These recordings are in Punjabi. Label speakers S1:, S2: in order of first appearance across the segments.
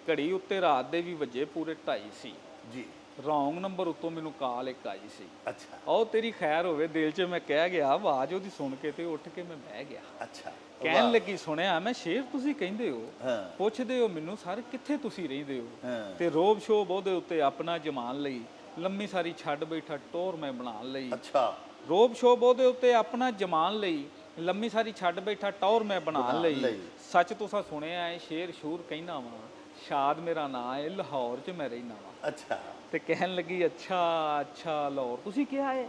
S1: ਘੜੀ ਉੱਤੇ ਰਾਤ ਦੇ ਵੀ ਵੱਜੇ ਪੂਰੇ 2:30 ਸੀ
S2: ਜੀ।
S1: ਰੌਂਗ ਨੰਬਰ ਉੱਤੋਂ ਮੈਨੂੰ ਕਾਲ ਇੱਕ ਆਈ ਸੀ।
S2: ਅੱਛਾ
S1: ਉਹ ਤੇਰੀ ਖੈਰ ਹੋਵੇ, ਦਿਲ 'ਚ ਮੈਂ ਕਹਿ ਗਿਆ, ਆਵਾਜ਼ ਉਹਦੀ ਸੁਣ ਕੇ ਤੇ ਉੱਠ ਕੇ ਮੈਂ ਬਹਿ ਗਿਆ।
S2: ਅੱਛਾ
S1: ਕਹਿਣ ਲੱਗੀ, ਸੁਣਿਆ ਮੈਂ ਸ਼ੇਰ ਤੁਸੀਂ ਕਹਿੰਦੇ ਹੋ,
S2: ਹਾਂ
S1: ਪੁੱਛਦੇ ਹੋ ਮੈਨੂੰ ਸਰ ਕਿੱਥੇ ਤੁਸੀਂ ਰਹਿੰਦੇ ਹੋ,
S2: ਹਾਂ
S1: ਤੇ ਰੋਬ ਸ਼ੋਬ ਉਹਦੇ ਉੱਤੇ ਆਪਣਾ ਜਮਾਨ ਲਈ ਲੰਮੀ ਸਾਰੀ ਛੱਡ ਬੈਠਾ ਟੋਰ ਮੈਂ ਬਣਾਉਣ ਲਈ।
S2: ਅੱਛਾ
S1: ਰੋਬ ਸ਼ੋਬ ਉਹਦੇ ਉੱਤੇ ਆਪਣਾ ਜਮਾਨ ਲਈ ਲੰਮੀ ਸਾਰੀ ਛੱਡ ਬੈਠਾ ਟੌਰ ਮੈਂ ਬਣਾਉਣ ਲਈ। ਸੱਚ ਤੁਸਾਂ ਸੁਣਿਆ ਏ ਸ਼ੇਰ ਸ਼ੂਰ ਕਹਿਣਾ ਵਾ, ਸ਼ਾਦ ਮੇਰਾ ਨਾਂ ਏ, ਲਾਹੌਰ 'ਚ ਮੈਂ ਰਹਿਣਾ ਵਾ।
S2: ਅੱਛਾ
S1: ਤੇ ਕਹਿਣ ਲੱਗੀ ਅੱਛਾ ਅੱਛਾ ਲਾਹੌਰ ਤੁਸੀਂ ਕਿਹਾ ਏ।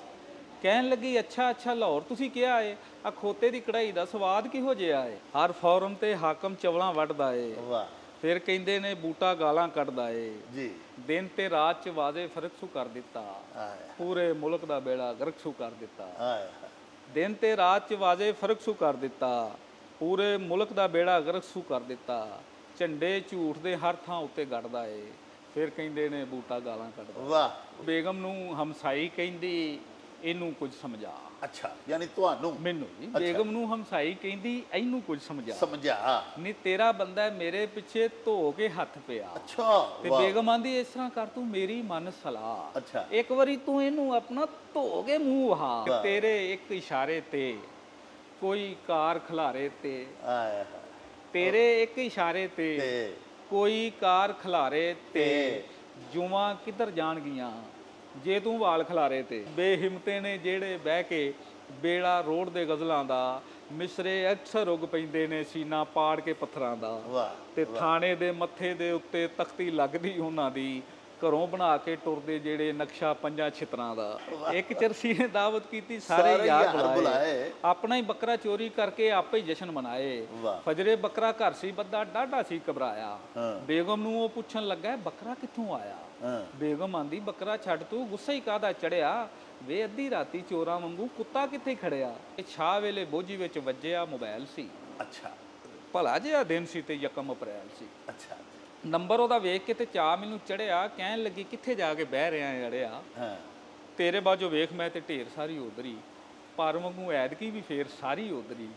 S1: ਕਹਿਣ ਲੱਗੀ ਅੱਛਾ ਅੱਛਾ ਲਾਹੌਰ ਤੁਸੀਂ ਕਿਹਾ ਏ, ਆ ਖੋਤੇ ਦੀ ਕਢਾਈ ਦਾ ਸਵਾਦ ਕਿਹੋ ਜਿਹਾ ਏ, ਹਰ ਫੌਰਨ ਤੇ ਹਾਕਮ ਚਵਲਾਂ ਵੱਢਦਾ ਏ,
S2: ਵਾਹ
S1: ਫਿਰ ਕਹਿੰਦੇ ਨੇ ਬੂਟਾ ਗਾਲਾਂ ਕੱਢਦਾ ਏ,
S2: ਜੀ।
S1: ਦਿਨ ਤੇ ਰਾਤ 'ਚ ਵਾਜ਼ੇ ਫਰਕ ਸ਼ੂ ਕਰ ਦਿੱਤਾ, ਪੂਰੇ ਮੁਲਕ ਦਾ ਬੇੜਾ ਗਰਕ ਸ਼ੂ ਕਰ ਦਿੱਤਾ। ਦਿਨ ਤੇ ਰਾਤ 'ਚ ਵਾਜ਼ੇ ਫਰਕ ਸ਼ੂ ਕਰ ਦਿੱਤਾ, ਪੂਰੇ ਮੁਲਕ ਦਾ ਬੇੜਾ ਗਰਕ ਸ਼ੂ ਕਰ ਦਿੱਤਾ, ਝੰਡੇ ਝੂਠ ਦੇ ਹਰ ਥਾਂ ਉੱਤੇ ਗੱਡਦਾ ਏ, ਫਿਰ ਕਹਿੰਦੇ ਨੇ ਬੂਟਾ ਗਾਲਾਂ ਕੱਢਦਾ।
S2: ਵਾਹ।
S1: ਬੇਗਮ ਨੂੰ ਹਮਸਾਈ ਕਹਿੰਦੀ ਇਹਨੂੰ ਕੁਝ ਸਮਝਾ।
S2: ਅੱਛਾ ਯਾਨੀ ਤੁਹਾਨੂੰ?
S1: ਮੈਨੂੰ ਜੀ। ਬੇਗਮ ਨੂੰ ਹਮਸਾਈ ਕਹਿੰਦੀ ਇਹਨੂੰ ਕੁਝ ਸਮਝਾ ਨਹੀਂ, ਤੇਰਾ ਬੰਦਾ ਮੇਰੇ ਪਿੱਛੇ ਧੋ ਕੇ ਹੱਥ ਪਿਆ।
S2: ਅੱਛਾ।
S1: ਤੇ ਬੇਗਮ ਆਂਦੀ ਇਸ ਤਰ੍ਹਾਂ ਕਰ ਤੂੰ ਮੇਰੀ ਮਨ ਸਲਾਹ,
S2: ਅੱਛਾ
S1: ਇੱਕ ਵਾਰੀ ਤੂੰ ਇਹਨੂੰ ਆਪਣਾ ਧੋ ਕੇ ਮੂੰਹ ਵਹਾ, ਤੇਰੇ ਇੱਕ ਇਸ਼ਾਰੇ ਤੇ ਕੋਈ ਕਾਰ ਖਿਲਾਰੇ ਤੇ, ਤੇਰੇ ਇੱਕ ਇਸ਼ਾਰੇ ਤੇ ਕੋਈ ਕਾਰ ਖਿਲਾਰੇ ਤੇ, ਜੂਆਂ ਕਿੱਧਰ ਜਾਣਗੀਆਂ ਜੇ ਤੂੰ ਵਾਲ ਖਿਲਾਰੇ ਤੇ। ਬੇਹਿੰਮਤੇ ਨੇ ਜਿਹੜੇ ਬਹਿ ਕੇ ਬੇੜਾ ਰੋਡ ਦੇ ਗਜ਼ਲਾਂ ਦਾ, ਮਿਸਰੇ ਅਕਸਰ ਉੱਗ ਪੈਂਦੇ ਨੇ ਸੀਨਾ ਪਾੜ ਕੇ ਪੱਥਰਾਂ ਦਾ, ਤੇ ਥਾਣੇ ਦੇ ਮੱਥੇ ਦੇ ਉੱਤੇ ਤਖਤੀ ਲੱਗਦੀ ਉਹਨਾਂ ਦੀ, ਘਰੋਂ ਬਣਾ ਕੇ ਟੁਰਦੇ ਜਿਹੜੇ ਨਕਸ਼ਾ ਪੰਜਾਂ ਛਿੱਤਰਾਂ ਦਾ। ਇੱਕ ਚਰਸੀ ਨੇ ਦਾਵਤ ਕੀਤੀ ਸਾਰੇ ਯਾਰ ਬੁਲਾਏ, ਆਪਣਾ ਹੀ ਬੱਕਰਾ ਚੋਰੀ ਕਰਕੇ ਆਪੇ ਹੀ ਜਸ਼ਨ ਮਨਾਏ, ਫਜਰੇ ਬੱਕਰਾ ਘਰ ਸੀ ਬੱਦਾ ਡਾਢਾ ਸੀ ਘਬਰਾਇਆ, ਬੇਗਮ ਨੂੰ ਉਹ ਪੁੱਛਣ ਲੱਗਾ ਬੱਕਰਾ ਕਿੱਥੋਂ ਆਇਆ। ਬੇਗਮ ਆਂਦੀ ਬੱਕਰਾ ਛੱਡ ਤੂੰ ਗੁੱਸਾ ਹੀ ਕਾਹਦਾ ਚੜਿਆ, ਵੇ ਅੱਧੀ ਰਾਤੀ ਚੋਰਾਂ ਵਾਂਗੂ ਕੁੱਤਾ ਕਿੱਥੇ ਖੜਿਆ। ਇਹ ਛਾਹ ਵੇਲੇ ਬੋਝੀ ਵਿੱਚ ਵੱਜਿਆ ਮੋਬਾਈਲ ਸੀ।
S2: ਅੱਛਾ
S1: ਭਲਾ ਜਿਹਾ ਦਿਨ ਸੀ ਤੇ 1 ਅਪ੍ਰੈਲ ਸੀ।
S2: ਅੱਛਾ
S1: ਨੰਬਰ ਉਹਦਾ ਵੇਖ ਕੇ ਤੇ ਚਾਹ ਮੈਨੂੰ ਚੜਿਆ, ਕਹਿਣ ਲੱਗੀ ਕਿੱਥੇ ਜਾ ਕੇ ਬਹਿ ਰਿਹਾ ਅੜਿਆ, ਤੇਰੇ ਬਾਝੋਂ ਵੇਖ ਮੈਂ ਤੇ ਢੇਰ ਸਾਰੀ ਉਧਰੀ, ਪਰ ਵਾਂਗੂ ਐਦਕੀ ਵੀ ਫੇਰ ਸਾਰੀ ਉਧਰੀ,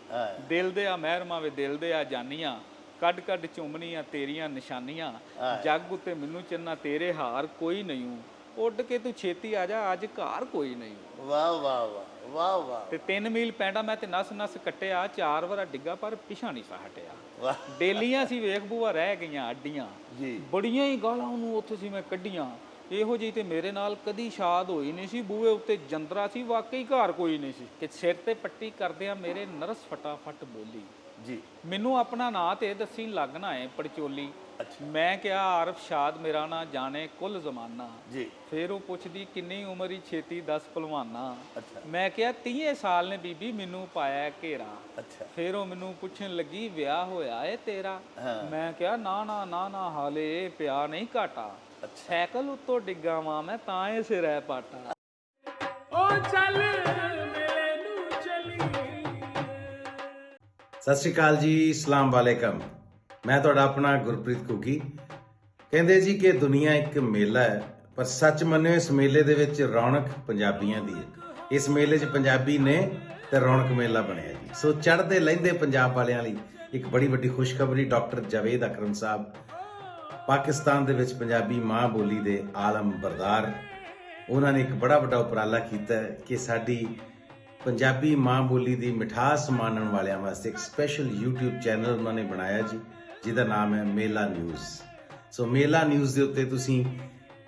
S1: ਦਿਲ ਦੇ ਆ ਮਹਿਰਮਾ ਵੇ ਦਿਲ ਦੇ ਆ ਜਾਨੀਆਂ, ਕੱਢ ਕੱਢ ਚੁੰਮਣੀਆਂ ਤੇਰੀਆਂ ਨਿਸ਼ਾਨੀਆਂ, ਜੱਗ ਉੱਤੇ ਮੈਨੂੰ ਚੰਨਾ ਤੇਰੇ ਹਾਰ ਕੋਈ ਨਹੀਂ, ਉੱਡ ਕੇ ਤੂੰ ਛੇਤੀ ਆ ਜਾ ਅੱਜ ਘਰ ਕੋਈ ਨਹੀਂ।
S2: ਵਾਹ ਵਾਹ ਵਾਹ ਵਾਹ ਵਾਹ।
S1: ਤੇ 3 ਮੀਲ ਪੈਂਡਾ ਮੈਂ ਤੇ ਨਸ ਨਸ ਕੱਟਿਆ, 4 ਵਾਰ ਡਿੱਗਾ ਪਰ ਪਿਛਾ ਨਹੀਂ ਸਾ ਹਟਿਆ, ਡੇਲੀਆਂ ਸੀ ਵੇਖ ਬੂਆ ਰਹਿ ਗਈਆਂ ਅੱਡੀਆਂ, ਬੜੀਆਂ ਹੀ ਗਾਲਾਂ ਉਹਨੂੰ ਉੱਥੇ ਸੀ ਮੈਂ ਕੱਢੀਆਂ, ਇਹੋ ਜਿਹੀ ਤੇ ਮੇਰੇ ਨਾਲ ਕਦੀ ਸ਼ਾਦ ਹੋਈ ਨਹੀਂ ਸੀ, ਬੂਹੇ ਉੱਤੇ ਜੰਦਰਾ ਸੀ ਵਾਕਈ ਘਰ ਕੋਈ ਨਹੀਂ ਸੀ। ਕਿ ਸਿਰ ਤੇ ਪੱਟੀ ਕਰਦਿਆਂ ਮੇਰੇ ਨਰਸ ਫਟਾਫਟ ਬੋਲੀ
S2: ਜੀ,
S1: ਮੈਨੂੰ ਆਪਣਾ ਨਾਂ ਤੇ ਦੱਸੀ ਲੱਗਣਾ ਏ ਪੜਚੋਲੀ। ਮੈਂ ਕਿਹਾ ਆਰਫ ਸ਼ਾਦ ਮੇਰਾ ਨਾਂ ਜਾਣੇ ਕੁੱਲ ਜ਼ਮਾਨਾ ਜੀ। ਫਿਰ ਉਹ ਪੁੱਛਦੀ ਕਿੰਨੀ ਉਮਰ ਹੀ ਛੇਤੀ 10 ਭਲਵਾਨਾ। ਮੈਂ ਕਿਹਾ 30 ਸਾਲ ਨੇ ਬੀਬੀ ਮੈਨੂੰ ਪਾਇਆ ਘੇਰਾ। ਫਿਰ ਉਹ ਮੈਨੂੰ ਪੁੱਛਣ ਲੱਗੀ ਵਿਆਹ ਹੋਇਆ ਏ ਤੇਰਾ। ਮੈਂ ਕਿਹਾ ਨਾ ਨਾ ਨਾ ਨਾ ਹਾਲੇ ਪਿਆ ਨਹੀਂ ਘਾਟਾ, ਸਾਈਕਲ ਉੱਤੋਂ ਡਿੱਗਾ ਵਾਂ ਮੈਂ ਤਾਂ ਇਹ ਸਿਰ ਹੈ ਪਾਟਾ। ਉਹ ਚੱਲ ਮੇਰੇ ਨੂੰ ਚਲੀ।
S3: ਸਤਿ ਸ਼੍ਰੀ ਅਕਾਲ ਜੀ, ਅਸਲਾਮ ਵਾਲੇਕਮ। ਮੈਂ ਤੁਹਾਡਾ ਆਪਣਾ ਗੁਰਪ੍ਰੀਤ ਘੁੱਗੀ। ਕਹਿੰਦੇ ਜੀ ਕਿ ਦੁਨੀਆ ਇੱਕ ਮੇਲਾ ਹੈ, ਪਰ ਸੱਚ ਮੰਨਿਓ ਇਸ ਮੇਲੇ ਦੇ ਵਿੱਚ ਰੌਣਕ ਪੰਜਾਬੀਆਂ ਦੀ ਹੈ। ਇਸ ਮੇਲੇ 'ਚ ਪੰਜਾਬੀ ਨੇ ਤੇ ਰੌਣਕ ਮੇਲਾ ਬਣਿਆ ਜੀ। ਸੋ ਚੜ੍ਹਦੇ ਲਹਿੰਦੇ ਪੰਜਾਬ ਵਾਲਿਆਂ ਲਈ ਇੱਕ ਬੜੀ ਵੱਡੀ ਖੁਸ਼ਖਬਰੀ, ਡਾਕਟਰ ਜਾਵੇਦ ਅਕਰਮ ਸਾਹਿਬ ਪਾਕਿਸਤਾਨ ਦੇ ਵਿੱਚ ਪੰਜਾਬੀ ਮਾਂ ਬੋਲੀ ਦੇ ਆਲਮ ਬਰਦਾਰ, ਉਹਨਾਂ ਨੇ ਇੱਕ ਬੜਾ ਵੱਡਾ ਉਪਰਾਲਾ ਕੀਤਾ ਕਿ ਸਾਡੀ ਪੰਜਾਬੀ ਮਾਂ ਬੋਲੀ ਦੀ ਮਿਠਾਸ ਮਾਣਨ ਵਾਲਿਆਂ ਵਾਸਤੇ ਇੱਕ ਸਪੈਸ਼ਲ YouTube ਚੈਨਲ ਉਹਨਾਂ ਨੇ ਬਣਾਇਆ ਜੀ, ਜਿਹਦਾ ਨਾਮ ਹੈ ਮੇਲਾ ਨਿਊਜ਼। ਸੋ ਮੇਲਾ ਨਿਊਜ਼ ਦੇ ਉੱਤੇ ਤੁਸੀਂ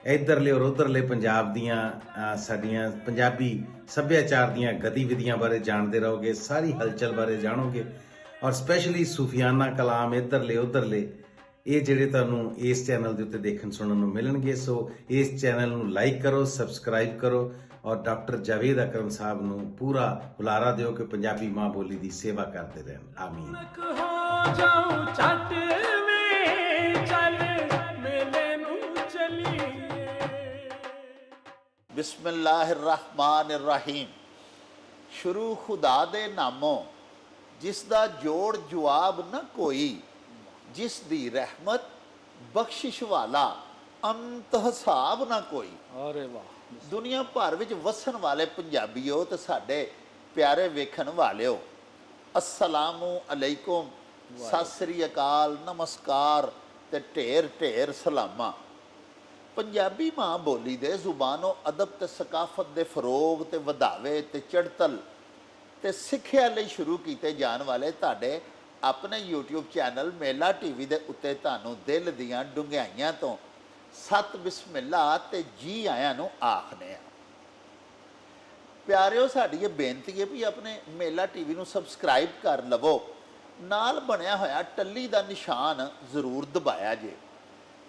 S3: ਇੱਧਰਲੇ ਔਰ ਉੱਧਰਲੇ ਪੰਜਾਬ ਦੀਆਂ ਸਾਡੀਆਂ ਪੰਜਾਬੀ ਸੱਭਿਆਚਾਰ ਦੀਆਂ ਗਤੀਵਿਧੀਆਂ ਬਾਰੇ ਜਾਣਦੇ ਰਹੋਗੇ, ਸਾਰੀ ਹਲਚਲ ਬਾਰੇ ਜਾਣੋਗੇ, ਔਰ ਸਪੈਸ਼ਲੀ ਸੂਫੀਆਨਾ ਕਲਾਮ ਇੱਧਰਲੇ ਉੱਧਰਲੇ ਇਹ ਜਿਹੜੇ ਤੁਹਾਨੂੰ ਇਸ ਚੈਨਲ ਦੇ ਉੱਤੇ ਦੇਖਣ ਸੁਣਨ ਨੂੰ ਮਿਲਣਗੇ। ਸੋ ਇਸ ਚੈਨਲ ਨੂੰ ਲਾਈਕ ਕਰੋ, ਸਬਸਕ੍ਰਾਈਬ ਕਰੋ, ਔਰ ਡਾਕਟਰ ਜਾਵੇਦ ਅਕਰਮ ਸਾਹਿਬ ਨੂੰ ਪੂਰਾ ਹੁਲਾਰਾ ਦਿਓ ਕਿ ਪੰਜਾਬੀ ਮਾਂ ਬੋਲੀ ਦੀ ਸੇਵਾ ਕਰਦੇ ਰਹਿਣ। ਆਮੀਨ।
S2: ਬਿਸਮਿल्लाहिर्रहमानिर्रहीम। ਸ਼ੁਰੂ ਖੁਦਾ ਦੇ ਨਾਮੋਂ ਜਿਸ ਦਾ ਜੋੜ ਜਵਾਬ ਨਾ ਕੋਈ, ਜਿਸ ਦੀ ਰਹਿਮਤ ਬਖਸ਼ਿਸ਼ ਵਾਲਾ ਅੰਤ ਹਿਸਾਬ ਨਾ ਕੋਈ।
S1: ਅਰੇ ਵਾਹ।
S2: ਦੁਨੀਆ ਭਰ ਵਿੱਚ ਵਸਣ ਵਾਲੇ ਪੰਜਾਬੀਓ ਤੇ ਸਾਡੇ ਪਿਆਰੇ ਵੇਖਣ ਵਾਲਿਓ, ਅਸਲਾਮੁ ਅਲੈਕੁਮ, ਸਤਿ ਸ੍ਰੀ ਅਕਾਲ, ਨਮਸਕਾਰ, ਤੇ ਢੇਰ ਢੇਰ ਸਲਾਮਾਂ। ਪੰਜਾਬੀ ਮਾਂ ਬੋਲੀ ਦੇ ਜ਼ੁਬਾਨੋ ਅਦਬ ਤੇ ਸਕਾਫਤ ਦੇ ਫਰੋਗ ਤੇ ਵਧਾਵੇ ਤੇ ਚੜ੍ਹਤਲ ਤੇ ਸਿੱਖਿਆ ਲਈ ਸ਼ੁਰੂ ਕੀਤੇ ਜਾਣ ਵਾਲੇ ਤੁਹਾਡੇ ਆਪਣੇ YouTube ਚੈਨਲ ਮੇਲਾ ਟੀਵੀ ਦੇ ਉੱਤੇ ਤੁਹਾਨੂੰ ਦਿਲ ਦੀਆਂ ਡੂੰਘਾਈਆਂ ਤੋਂ ਸਤ ਬਿਸਮਿਲ੍ਲਾ ਤੇ ਜੀ ਆਇਆਂ ਨੂੰ ਆਖਦੇ ਆ। ਪਿਆਰਿਓ, ਸਾਡੀ ਇਹ ਬੇਨਤੀ ਹੈ ਵੀ ਆਪਣੇ ਮੇਲਾ ਟੀਵੀ ਨੂੰ ਸਬਸਕ੍ਰਾਈਬ ਕਰ ਲਵੋ, ਨਾਲ ਬਣਿਆ ਹੋਇਆ ਟੱਲੀ ਦਾ ਨਿਸ਼ਾਨ ਜ਼ਰੂਰ ਦਬਾਇਆ ਜੇ,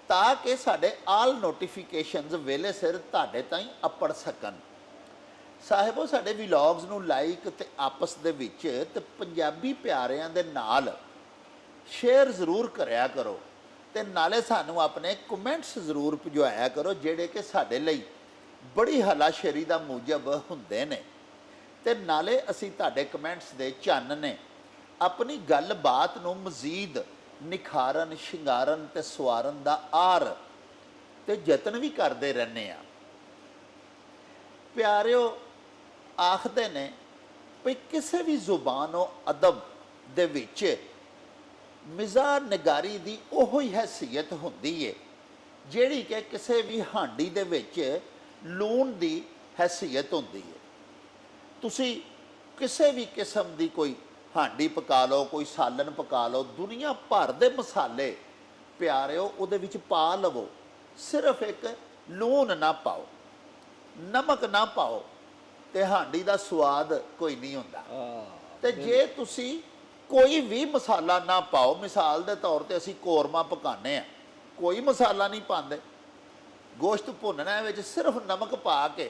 S2: ਤਾਂ ਕਿ ਸਾਡੇ ਆਲ ਨੋਟੀਫਿਕੇਸ਼ਨਸ ਵੇਲੇ ਸਿਰ ਤੁਹਾਡੇ ਤਾਈਂ ਅੱਪੜ ਸਕਣ। ਸਾਹਿਬੋ, ਸਾਡੇ ਵਲੌਗਸ ਨੂੰ ਲਾਈਕ ਤੇ ਆਪਸ ਦੇ ਵਿੱਚ ਤੇ ਪੰਜਾਬੀ ਪਿਆਰਿਆਂ ਦੇ ਨਾਲ ਸ਼ੇਅਰ ਜ਼ਰੂਰ ਕਰਿਆ ਕਰੋ, ਤੇ ਨਾਲੇ ਸਾਨੂੰ ਆਪਣੇ ਕਮੈਂਟਸ ਜ਼ਰੂਰ ਭਿਜਵਾਇਆ ਕਰੋ, ਜਿਹੜੇ ਕਿ ਸਾਡੇ ਲਈ ਬੜੀ ਹਲਾਸ਼ੇਰੀ ਦਾ ਮੂਜਬ ਹੁੰਦੇ ਨੇ। ਤੇ ਨਾਲੇ ਅਸੀਂ ਤੁਹਾਡੇ ਕਮੈਂਟਸ ਦੇ ਚੰਨ ਨੇ ਆਪਣੀ ਗੱਲਬਾਤ ਨੂੰ ਮਜ਼ੀਦ ਨਿਖਾਰਨ, ਸ਼ਿੰਗਾਰਨ ਤੇ ਸਵਾਰਨ ਦਾ ਆਰ ਤੇ ਯਤਨ ਵੀ ਕਰਦੇ ਰਹਿੰਦੇ ਆ। ਪਿਆਰਿਓ, ਆਖਦੇ ਨੇ ਵੀ ਕਿਸੇ ਵੀ ਜ਼ੁਬਾਨੋ ਅਦਬ ਦੇ ਵਿੱਚ ਮਿਜ਼ਾਹ ਨਗਾਰੀ ਦੀ ਉਹੋ ਹੀ ਹੈਸੀਅਤ ਹੁੰਦੀ ਏ ਜਿਹੜੀ ਕਿ ਕਿਸੇ ਵੀ ਹਾਂਡੀ ਦੇ ਵਿੱਚ ਲੂਣ ਦੀ ਹੈਸੀਅਤ ਹੁੰਦੀ ਹੈ। ਤੁਸੀਂ ਕਿਸੇ ਵੀ ਕਿਸਮ ਦੀ ਕੋਈ ਹਾਂਡੀ ਪਕਾ ਲਓ, ਕੋਈ ਸਾਲਨ ਪਕਾ ਲਓ, ਦੁਨੀਆ ਭਰ ਦੇ ਮਸਾਲੇ ਪਿਆਰਿਓ ਉਹਦੇ ਵਿੱਚ ਪਾ ਲਵੋ, ਸਿਰਫ ਇੱਕ ਲੂਣ ਨਾ ਪਾਓ, ਨਮਕ ਨਾ ਪਾਓ, ਤੇ ਹਾਂਡੀ ਦਾ ਸਵਾਦ ਕੋਈ ਨਹੀਂ ਹੁੰਦਾ। ਤੇ ਜੇ ਤੁਸੀਂ ਕੋਈ ਵੀ ਮਸਾਲਾ ਨਾ ਪਾਓ, ਮਿਸਾਲ ਦੇ ਤੌਰ ਤੇ ਅਸੀਂ ਕੋਰਮਾ ਪਕਾਉਂਦੇ ਆ, ਕੋਈ ਮਸਾਲਾ ਨਹੀਂ ਪਾਉਂਦੇ, ਗੋਸ਼ਤ ਭੁੰਨਣਾ ਵਿੱਚ ਸਿਰਫ ਨਮਕ ਪਾ ਕੇ,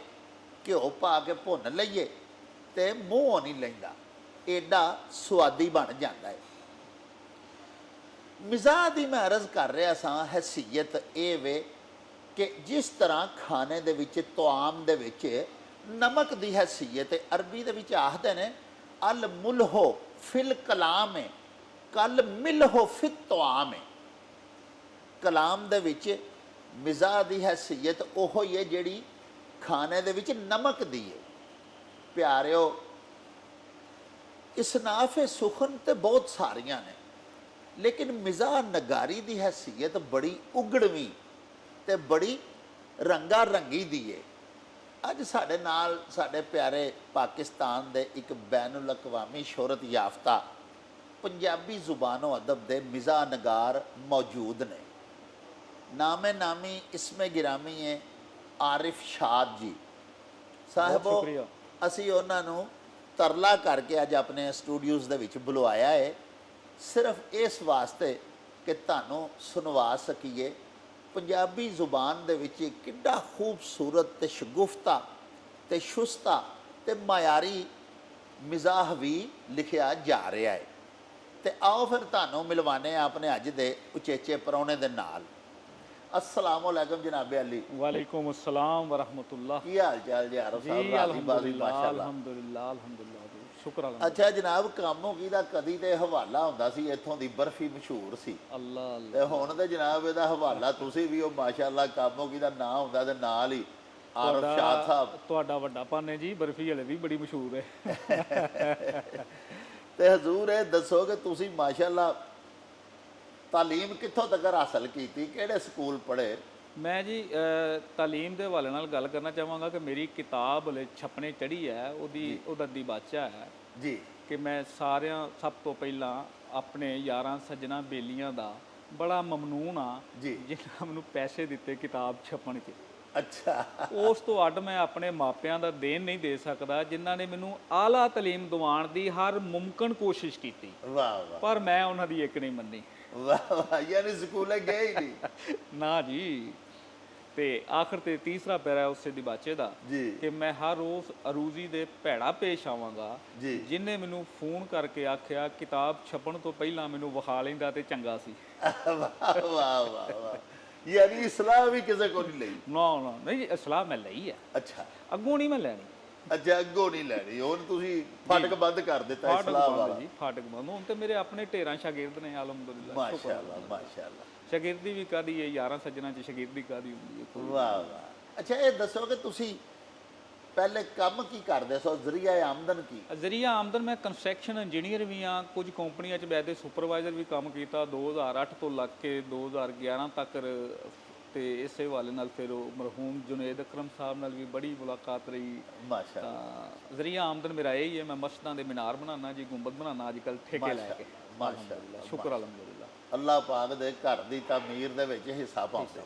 S2: ਘਿਓ ਪਾ ਕੇ ਭੁੰਨ ਲਈਏ ਤੇ ਮੂੰਹੋਂ ਨਹੀਂ ਲੈਂਦਾ, ਐਡਾ ਸਵਾਦੀ ਬਣ ਜਾਂਦਾ ਹੈ। ਮਿਜ਼ਾਹ ਦੀ ਮੈਂ ਅਰਜ਼ ਕਰ ਰਿਹਾ ਸਾਂ, ਹੈਸੀਅਤ ਇਹ ਵੇ ਕਿ ਜਿਸ ਤਰ੍ਹਾਂ ਖਾਣੇ ਦੇ ਵਿੱਚ, ਤੁਆਮ ਦੇ ਵਿੱਚ ਨਮਕ ਦੀ ਹੈਸੀਅਤ ਹੈ। ਅਰਬੀ ਦੇ ਵਿੱਚ ਆਖਦੇ ਨੇ ਅਲ ਮੁਲਹੋ ਫਿਲ ਕਲਾਮ, ਕਲ ਮਿਲਹੋ ਫਿਤ ਤੁਆਮ। ਕਲਾਮ ਦੇ ਵਿੱਚ ਮਿਜ਼ਾਹ ਦੀ ਹੈਸੀਅਤ ਉਹੋ ਹੀ ਹੈ ਜਿਹੜੀ ਖਾਣੇ ਦੇ ਵਿੱਚ ਨਮਕ ਦੀ ਹੈ। ਪਿਆਰਿਓ, ਇਸਨਾਫ ਸੁਖਨ ਤੇ ਬਹੁਤ ਸਾਰੀਆਂ ਨੇ, ਲੇਕਿਨ ਮਿਜ਼ਾਹ ਨਗਾਰੀ ਦੀ ਹੈਸੀਅਤ ਬੜੀ ਉਗੜਵੀਂ ਤੇ ਬੜੀ ਰੰਗਾ ਰੰਗੀ ਦੀ ਹੈ। ਅੱਜ ਸਾਡੇ ਨਾਲ ਸਾਡੇ ਪਿਆਰੇ ਪਾਕਿਸਤਾਨ ਦੇ ਇੱਕ ਬੈਨ ਅਕਵਾਮੀ ਸ਼ੋਹਰਤ ਯਾਫਤਾ ਪੰਜਾਬੀ ਜ਼ੁਬਾਨੋ ਅਦਬ ਦੇ ਮਿਜ਼ਾਹ ਨਗਾਰ ਮੌਜੂਦ ਨੇ। ਨਾਮੇ ਨਾਮੀ ਇਸਮੇ ਗਿਰਾਮੀ ਹੈ ਆਰਿਫ ਸ਼ਾਦ ਜੀ ਸਾਹਿਬੋ। ਅਸੀਂ ਉਹਨਾਂ ਨੂੰ ਤਰਲਾ ਕਰਕੇ ਅੱਜ ਆਪਣੇ ਸਟੂਡੀਓਜ਼ ਦੇ ਵਿੱਚ ਬੁਲਵਾਇਆ ਹੈ, ਸਿਰਫ ਇਸ ਵਾਸਤੇ ਕਿ ਤੁਹਾਨੂੰ ਸੁਣਵਾ ਸਕੀਏ ਪੰਜਾਬੀ ਜ਼ੁਬਾਨ ਦੇ ਵਿੱਚ ਕਿੱਡਾ ਖੂਬਸੂਰਤ ਤੇ ਸ਼ਗੁਫਤਾ ਤੇ ਸ਼ੁਸਤਾ ਤੇ ਮਾਇਆਰੀ ਮਿਜ਼ਾਹ ਵੀ ਲਿਖਿਆ ਜਾ ਰਿਹਾ ਹੈ। ਤੇ ਆਓ ਫਿਰ ਤੁਹਾਨੂੰ ਮਿਲਵਾਨੇ ਆ ਆਪਣੇ ਅੱਜ ਦੇ ਉਚੇਚੇ ਪ੍ਰਾਹੁਣੇ ਦੇ ਨਾਲ। अस्सलाम वालेकुम जनाब अली।
S1: वालेकुम अस्सलाम व रहमतुल्लाह।
S2: की हाल चाल जी आरफ साहब?
S1: अल्हम्दुलिल्लाह अल्हम्दुलिल्लाह अल्हम्दुलिल्लाह जी, शुक्र अल्लाह।
S2: अच्छा जनाब, कामों की दा कदी ते हवाला हुंदा सी, इत्थों दी बर्फी मशहूर सी,
S1: अल्लाह
S2: ते हुण ते जनाब इहदा हवाला तुसी भी ओ माशाअल्लाह कामों की दा नाम हुंदा ते नाल ही आरफ शाह साहब।
S1: ਤੁਹਾਡਾ ਵੱਡਾ ਭਾਨੇ ਜੀ ਬਰਫੀ ਹਲੇ ਵੀ ਬੜੀ ਮਸ਼ਹੂਰ ਹੈ।
S2: ਤੇ ਹਜ਼ੂਰ ਇਹ ਦੱਸੋ ਕਿ ਤੁਸੀਂ ਮਾਸ਼ਾਅल्लाह ਤਾਲੀਮ ਕਿੱਥੋਂ ਤੱਕ ਹਾਸਲ ਕੀਤੀ, ਕਿਹੜੇ ਸਕੂਲ ਪੜ੍ਹੇ?
S1: ਮੈਂ ਜੀ ਤਾਲੀਮ ਦੇ ਹਵਾਲੇ ਨਾਲ ਗੱਲ ਕਰਨਾ ਚਾਹਾਂਗਾ ਕਿ ਮੇਰੀ ਕਿਤਾਬ ਹਲੇ ਛਪਣੇ ਚੜ੍ਹੀ ਹੈ, ਉਹਦਾ ਦਿਬਾਚਾ ਹੈ
S2: ਜੀ,
S1: ਕਿ ਮੈਂ ਸਭ ਤੋਂ ਪਹਿਲਾਂ ਆਪਣੇ ਯਾਰਾਂ ਸੱਜਣਾ ਬੇਲੀਆਂ ਦਾ ਬੜਾ ਮਮਨੂਨ ਆ ਜਿਨ੍ਹਾਂ ਮੈਨੂੰ ਪੈਸੇ ਦਿੱਤੇ ਕਿਤਾਬ ਛਪਣ 'ਚ।
S2: ਅੱਛਾ।
S1: ਉਸ ਤੋਂ ਅੱਡ ਮੈਂ ਆਪਣੇ ਮਾਪਿਆਂ ਦਾ ਦੇਣ ਨਹੀਂ ਦੇ ਸਕਦਾ ਜਿਨ੍ਹਾਂ ਨੇ ਮੈਨੂੰ ਆਲਾ ਤਾਲੀਮ ਦਿਵਾਉਣ ਦੀ ਹਰ ਮੁਮਕਿਨ ਕੋਸ਼ਿਸ਼ ਕੀਤੀ।
S2: ਵਾਹ ਵਾਹ।
S1: ਪਰ ਮੈਂ ਉਹਨਾਂ ਦੀ ਇੱਕ ਨਹੀਂ ਮੰਨੀ।
S2: ਵਾਹ ਵਾਹ, ਯਾਨੀ ਸਕੂਲੇ ਗਏ ਹੀ ਨਹੀਂ?
S1: ਨਾ ਜੀ। ਤੇ ਆਖਰ ਤੇ ਤੀਸਰਾ ਪੈਰਾ ਉਸੇ ਦਿਬਾਚੇ ਦਾ ਕਿ ਮੈਂ ਹਰ ਰੋਜ਼ ਅਰੂਜ਼ੀ ਦੇ ਭੈੜਾ ਪੇਸ਼ ਆਵਾਂਗਾ ਜਿਨ੍ਹਾਂ ਮੈਨੂੰ ਫੋਨ ਕਰਕੇ ਆਖਿਆ ਕਿਤਾਬ ਛਪਣ ਤੋਂ ਪਹਿਲਾਂ ਮੈਨੂੰ ਵਿਖਾ ਲੈਂਦਾ ਤੇ ਚੰਗਾ ਸੀ।
S2: ਵਾਹ ਵਾਹ ਵਾਹ। ਯਾਨੀ ਇਸਲਾਹ ਵੀ ਕਿਸੇ ਕੋ ਨਹੀਂ ਲਈ?
S1: ਨਾ ਨਹੀਂ, ਇਸਲਾਹ ਮੈਂ ਲਈ ਹੈ।
S2: ਅੱਛਾ,
S1: ਅੱਗੋਂ ਨਹੀਂ ਮੈਂ ਲੈਣੀ।
S2: ਅੱਛਾ, ਅੱਗੋਂ ਨਹੀਂ ਲੈਣੀ, ਹੁਣ ਤੁਸੀਂ ਫਾਟਕ ਬੰਦ ਕਰ ਦਿੱਤਾ ਇਸਲਾਹ ਵਾਲਾ?
S1: ਜੀ ਫਾਟਕ ਬੰਦ। ਹੁਣ ਤੇ ਮੇਰੇ ਆਪਣੇ ਢੇਰਾਂ ਸ਼ਾਗਿਰਦ ਨੇ, ਅਲਹਮਦੁਲਿਲਾ।
S2: ਮਾਸ਼ਾਅੱਲਾ ਮਾਸ਼ਾਅੱਲਾ।
S1: ਸ਼ਾਗਿਰਦੀ ਵੀ ਕਾਦੀ ਹੈ, ਯਾਰਾਂ ਸੱਜਣਾ ਚ ਸ਼ਾਗਿਰਦੀ ਕਾਦੀ ਹੁੰਦੀ ਹੈ।
S2: ਵਾਹ ਵਾਹ। ਅੱਛਾ, ਇਹ ਦੱਸੋ ਕਿ ਤੁਸੀਂ ਪਹਿਲੇ ਕੰਮ ਕੀ ਕਰਦੇ ਸੋ, ਜ਼ਰੀਆ ਆਮਦਨ ਕੀ?
S1: ਜ਼ਰੀਆ ਆਮਦਨ, ਮੈਂ ਕੰਸਟਰਕਸ਼ਨ ਇੰਜੀਨੀਅਰ ਵੀ ਹਾਂ, ਕੁਝ ਕੰਪਨੀਆਂ 'ਚ ਐਜ਼ ਏ ਸੁਪਰਵਾਈਜ਼ਰ ਵੀ ਕੰਮ ਕੀਤਾ 2008 ਤੋਂ ਲੱਗ ਕੇ 2011 ਤੱਕ। ਤੇ ਇਸੇ ਹਵਾਲੇ ਨਾਲ ਫਿਰ ਉਹ ਮਰਹੂਮ ਜੁਨੇਦ ਅਕਰਮ ਸਾਹਿਬ ਨਾਲ ਵੀ ਬੜੀ ਮੁਲਾਕਾਤ ਰਹੀ।
S2: ਮਾਸ਼ਾਅੱਲਾ।
S1: ਤਾਂ ਜ਼ਰੀਆ ਆਮਦਨ ਮੇਰਾ ਇਹ ਹੀ ਹੈ। ਮੈਂ ਮਸਜਿਦਾਂ ਦੇ ਮੀਨਾਰ ਬਣਾਉਣਾ ਜੀ, ਗੁੰਬਦ ਬਣਾਉਣਾ ਅੱਜ ਕੱਲ੍ਹ ਠੇਕੇ ਲੈ ਕੇ।
S2: ਮਾਸ਼ਾਅੱਲਾ,
S1: ਸ਼ੁਕਰ ਅਲਹਮਦੁਲਿਲਾ।
S2: ਅੱਲਾਹ ਪਾਕ ਦੇ ਘਰ ਦੀ ਤਾਮੀਰ ਦੇ ਵਿੱਚ ਹਿੱਸਾ ਪਾਉਂਦੇ।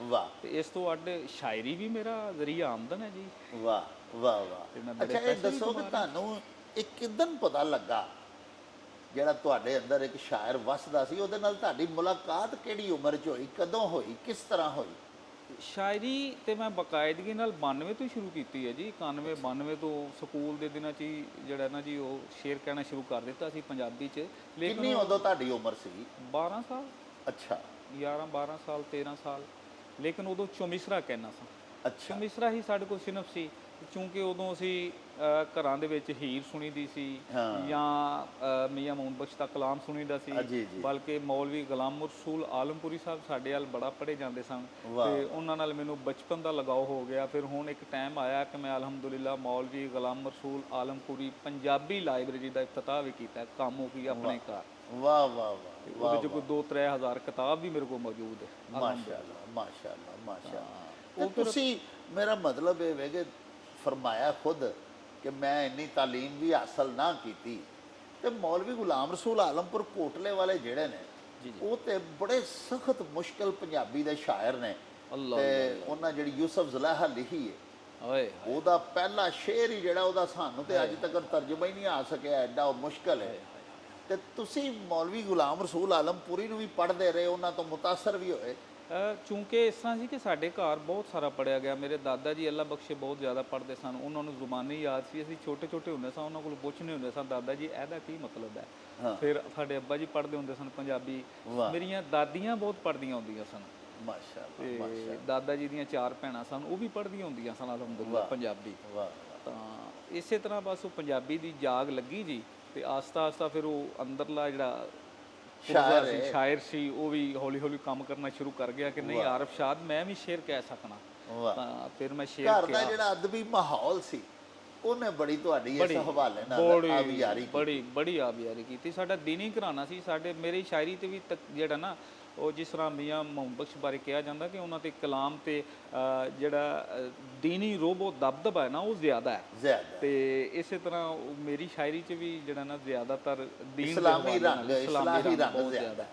S2: ਵਾਹ।
S1: ਤੇ ਇਸ ਤੋਂ ਅੱਡ ਸ਼ਾਇਰੀ ਵੀ ਮੇਰਾ ਜ਼ਰੀਆ ਆਮਦਨ ਹੈ ਜੀ।
S2: ਵਾਹ ਵਾਹ ਵਾਹ। ਅੱਛਾ ਇਹ ਦੱਸੋ ਕਿ ਤੁਹਾਨੂੰ ਇਹ ਕਿਦਾਂ ਪਤਾ ਲੱਗਾ ਜਿਹੜਾ ਤੁਹਾਡੇ ਅੰਦਰ ਇੱਕ ਸ਼ਾਇਰ ਵਸਦਾ ਸੀ, ਉਹਦੇ ਨਾਲ ਤੁਹਾਡੀ ਮੁਲਾਕਾਤ ਕਿਹੜੀ ਉਮਰ 'ਚ ਹੋਈ, ਕਦੋਂ ਹੋਈ, ਕਿਸ ਤਰ੍ਹਾਂ ਹੋਈ?
S1: ਸ਼ਾਇਰੀ ਤੇ ਮੈਂ ਬਾਕਾਇਦਗੀ ਨਾਲ 92 ਤੋਂ ਹੀ ਸ਼ੁਰੂ ਕੀਤੀ ਹੈ ਜੀ। 91 92 ਤੋਂ ਸਕੂਲ ਦੇ ਦਿਨਾਂ 'ਚ ਹੀ ਜਿਹੜਾ ਨਾ ਜੀ ਉਹ ਸ਼ੇਰ ਕਹਿਣਾ ਸ਼ੁਰੂ ਕਰ ਦਿੱਤਾ ਸੀ ਪੰਜਾਬੀ 'ਚ।
S2: ਕਿੰਨੀ ਉਦੋਂ ਤੁਹਾਡੀ ਉਮਰ ਸੀ?
S1: 12 ਸਾਲ।
S2: ਅੱਛਾ।
S1: 11 12 ਸਾਲ 13 ਸਾਲ। ਲੇਕਿਨ ਉਦੋਂ ਚੁਮਿਸਰਾ ਕਹਿਣਾ ਸਾਂ।
S2: ਅੱਛਾ।
S1: ਚੁਮਿਸਰਾ ਹੀ ਸਾਡੇ ਕੋਲ ਸਿਨਫ ਸੀ, ਕਿਉਂਕਿ ਉਦੋਂ ਅਸੀਂ ਘਰਾਂ ਦੇ ਵਿੱਚ ਹੀਰ ਸੁਣੀਦੀ ਸੀ ਜਾਂ ਮੀਆਂ ਮੂਨ ਬਖਸ਼ ਦਾ ਕਲਾਮ ਸੁਣੀਦਾ ਸੀ। ਬਲਕਿ ਮੌਲਵੀ ਗੁਲਾਮ ਰਸੂਲ ਆਲਮਪੁਰੀ ਸਾਹਿਬ ਸਾਡੇ ਵੱਲ ਬੜਾ ਪੜ੍ਹੇ ਜਾਂਦੇ ਸਨ ਤੇ ਉਹਨਾਂ ਨਾਲ ਮੈਨੂੰ ਬਚਪਨ ਦਾ ਲਗਾਓ ਹੋ ਗਿਆ। ਫਿਰ ਹੁਣ ਇੱਕ ਟਾਈਮ ਆਇਆ ਕਿ ਮੈਂ ਅਲਹਮਦੁਲਿਲਾ ਮੌਲਵੀ ਗੁਲਾਮ ਰਸੂਲ ਆਲਮਪੁਰੀ ਪੰਜਾਬੀ ਲਾਇਬ੍ਰੇਰੀ ਦਾ ਇਫਤਤਾਹ ਵੀ ਕੀਤਾ, ਕੰਮ ਹੋ ਗਈ ਆਪਣੇ ਘਰ।
S2: ਵਾਹ ਵਾਹ ਵਾਹ।
S1: ਉਹਦੇ 'ਚ ਕੋਈ 2-3 ਹਜ਼ਾਰ ਕਿਤਾਬ ਵੀ ਮੇਰੇ ਕੋਲ ਮੌਜੂਦ ਹੈ।
S2: ਮਾਸ਼ਾਅੱਲਾ ਮਾਸ਼ਾਅੱਲਾ ਮਾਸ਼ਾਅੱਲਾ। ਉਹ ਤੁਸੀਂ, ਮੇਰਾ ਮਤਲਬ ਇਹ ਵੇ ਕਿ ਫਰਮਾਇਆ ਖੁਦ ਕਿ ਮੈਂ ਇੰਨੀ ਤਾਲੀਮ ਵੀ ਹਾਸਲ ਨਾ ਕੀਤੀ, ਤੇ ਮੌਲਵੀ ਗੁਲਾਮ ਰਸੂਲ ਆਲਮਪੁਰ ਕੋਟਲੇ ਵਾਲੇ ਜਿਹੜੇ ਨੇ ਉਹ ਤੇ ਬੜੇ ਸਖਤ ਮੁਸ਼ਕਿਲ ਪੰਜਾਬੀ ਦੇ ਸ਼ਾਇਰ ਨੇ। ਤੇ ਉਹਨਾਂ ਜਿਹੜੀ ਯੂਸਫ ਜ਼ਲਾਹਾ ਲਿਖੀ ਹੈ, ਉਹਦਾ ਪਹਿਲਾ ਸ਼ੇਰ ਹੀ ਜਿਹੜਾ ਉਹਦਾ ਸਾਨੂੰ ਤੇ ਅੱਜ ਤੱਕ ਤਰਜਮਾ ਹੀ ਨਹੀਂ ਆ ਸਕਿਆ, ਐਡਾ ਉਹ ਮੁਸ਼ਕਿਲ ਹੈ। ਤੇ ਤੁਸੀਂ ਮੌਲਵੀ ਗੁਲਾਮ ਰਸੂਲ ਆਲਮਪੁਰੀ ਨੂੰ ਵੀ ਪੜ੍ਹਦੇ ਰਹੇ, ਉਹਨਾਂ ਤੋਂ ਮੁਤਾਸਰ ਵੀ ਹੋਏ?
S1: ਚੂੰਕਿ ਇਸ ਤਰ੍ਹਾਂ ਸੀ ਕਿ ਸਾਡੇ ਘਰ ਬਹੁਤ ਸਾਰਾ ਪੜ੍ਹਿਆ ਗਿਆ। ਮੇਰੇ ਦਾਦਾ ਜੀ ਅੱਲਾ ਬਖਸ਼ੇ ਬਹੁਤ ਜ਼ਿਆਦਾ ਪੜ੍ਹਦੇ ਸਨ, ਉਹਨਾਂ ਨੂੰ ਜ਼ੁਬਾਨੀ ਯਾਦ ਸੀ। ਅਸੀਂ ਛੋਟੇ ਛੋਟੇ ਹੁੰਦੇ ਸਾਂ, ਉਹਨਾਂ ਕੋਲ ਪੁੱਛਣੇ ਹੁੰਦੇ ਸਨ, ਦਾਦਾ ਜੀ ਇਹਦਾ ਕੀ ਮਤਲਬ ਹੈ। ਫਿਰ ਸਾਡੇ ਅੱਬਾ ਜੀ ਪੜ੍ਹਦੇ ਹੁੰਦੇ ਸਨ ਪੰਜਾਬੀ। ਮੇਰੀਆਂ ਦਾਦੀਆਂ ਬਹੁਤ ਪੜ੍ਹਦੀਆਂ ਹੁੰਦੀਆਂ ਸਨ।
S2: ਮਾਸ਼ਾਅੱਲਾ।
S1: ਤੇ ਦਾਦਾ ਜੀ ਦੀਆਂ 4 ਭੈਣਾਂ ਸਨ, ਉਹ ਵੀ ਪੜ੍ਹਦੀਆਂ ਹੁੰਦੀਆਂ ਸਨ ਅਲਹਮਦੁਲਿਲਾ ਪੰਜਾਬੀ। ਤਾਂ ਇਸੇ ਤਰ੍ਹਾਂ ਬਸ ਉਹ ਪੰਜਾਬੀ ਦੀ ਜਾਗ ਲੱਗੀ ਜੀ। ਤੇ ਆਸਤਾ ਆਸਤਾ ਫਿਰ ਉਹ ਅੰਦਰਲਾ ਜਿਹੜਾ ਸ਼ਾਇਰ ਸੀ ਉਹ ਵੀ ਹੌਲੀ ਹੌਲੀ ਕੰਮ ਕਰਨਾ ਸ਼ੁਰੂ ਕਰ ਗਿਆ ਕਿ ਨਹੀਂ ਆਰਫ ਸ਼ਾਦ ਮੈਂ ਵੀ ਸ਼ੇਰ ਕਹਿ ਸਕਣਾ। ਤਾਂ ਫਿਰ ਮੈਂ ਸ਼ੇਰ
S2: ਘਰ ਦਾ ਜਿਹੜਾ ਅਦਬੀ ਮਾਹੌਲ ਸੀ ਉਹਨੇ ਬੜੀ ਤੁਹਾਡੀ ਇਸ ਹਵਾਲੇ ਨਾਲ ਆਬਿਆਰੀ ਕੀਤੀ।
S1: ਬੜੀ ਆਬਿਆਰੀ ਕੀਤੀ। ਸਾਡਾ ਦੀਨੀ ਘਰਾਣਾ ਸੀ। ਸਾਡੇ ਮੇਰੀ ਸ਼ਾਇਰੀ ਤੇ ਵੀ ਜਿਹੜਾ ਨਾ ਉਹ ਜਿਸ ਤਰ੍ਹਾਂ ਮੀਆਂ ਮੁਹੰਮਦ ਬਖਸ਼ ਬਾਰੇ ਕਿਹਾ ਜਾਂਦਾ ਕਿ ਉਹਨਾਂ ਤੇ ਕਲਾਮ ਤੇ ਜਿਹੜਾ ਦੀਨੀ ਰੋਬੋ ਦਬਦਬਾ ਹੈ ਨਾ ਉਹ ਜ਼ਿਆਦਾ ਹੈ। ਤੇ ਇਸੇ ਤਰ੍ਹਾਂ ਮੇਰੀ ਸ਼ਾਇਰੀ 'ਚ ਵੀ ਜਿਹੜਾ ਨਾ ਜ਼ਿਆਦਾਤਰ ਦੀਨ
S2: ਇਸਲਾਮੀ ਰੰਗ
S1: ਬਹੁਤ ਜ਼ਿਆਦਾ ਹੈ।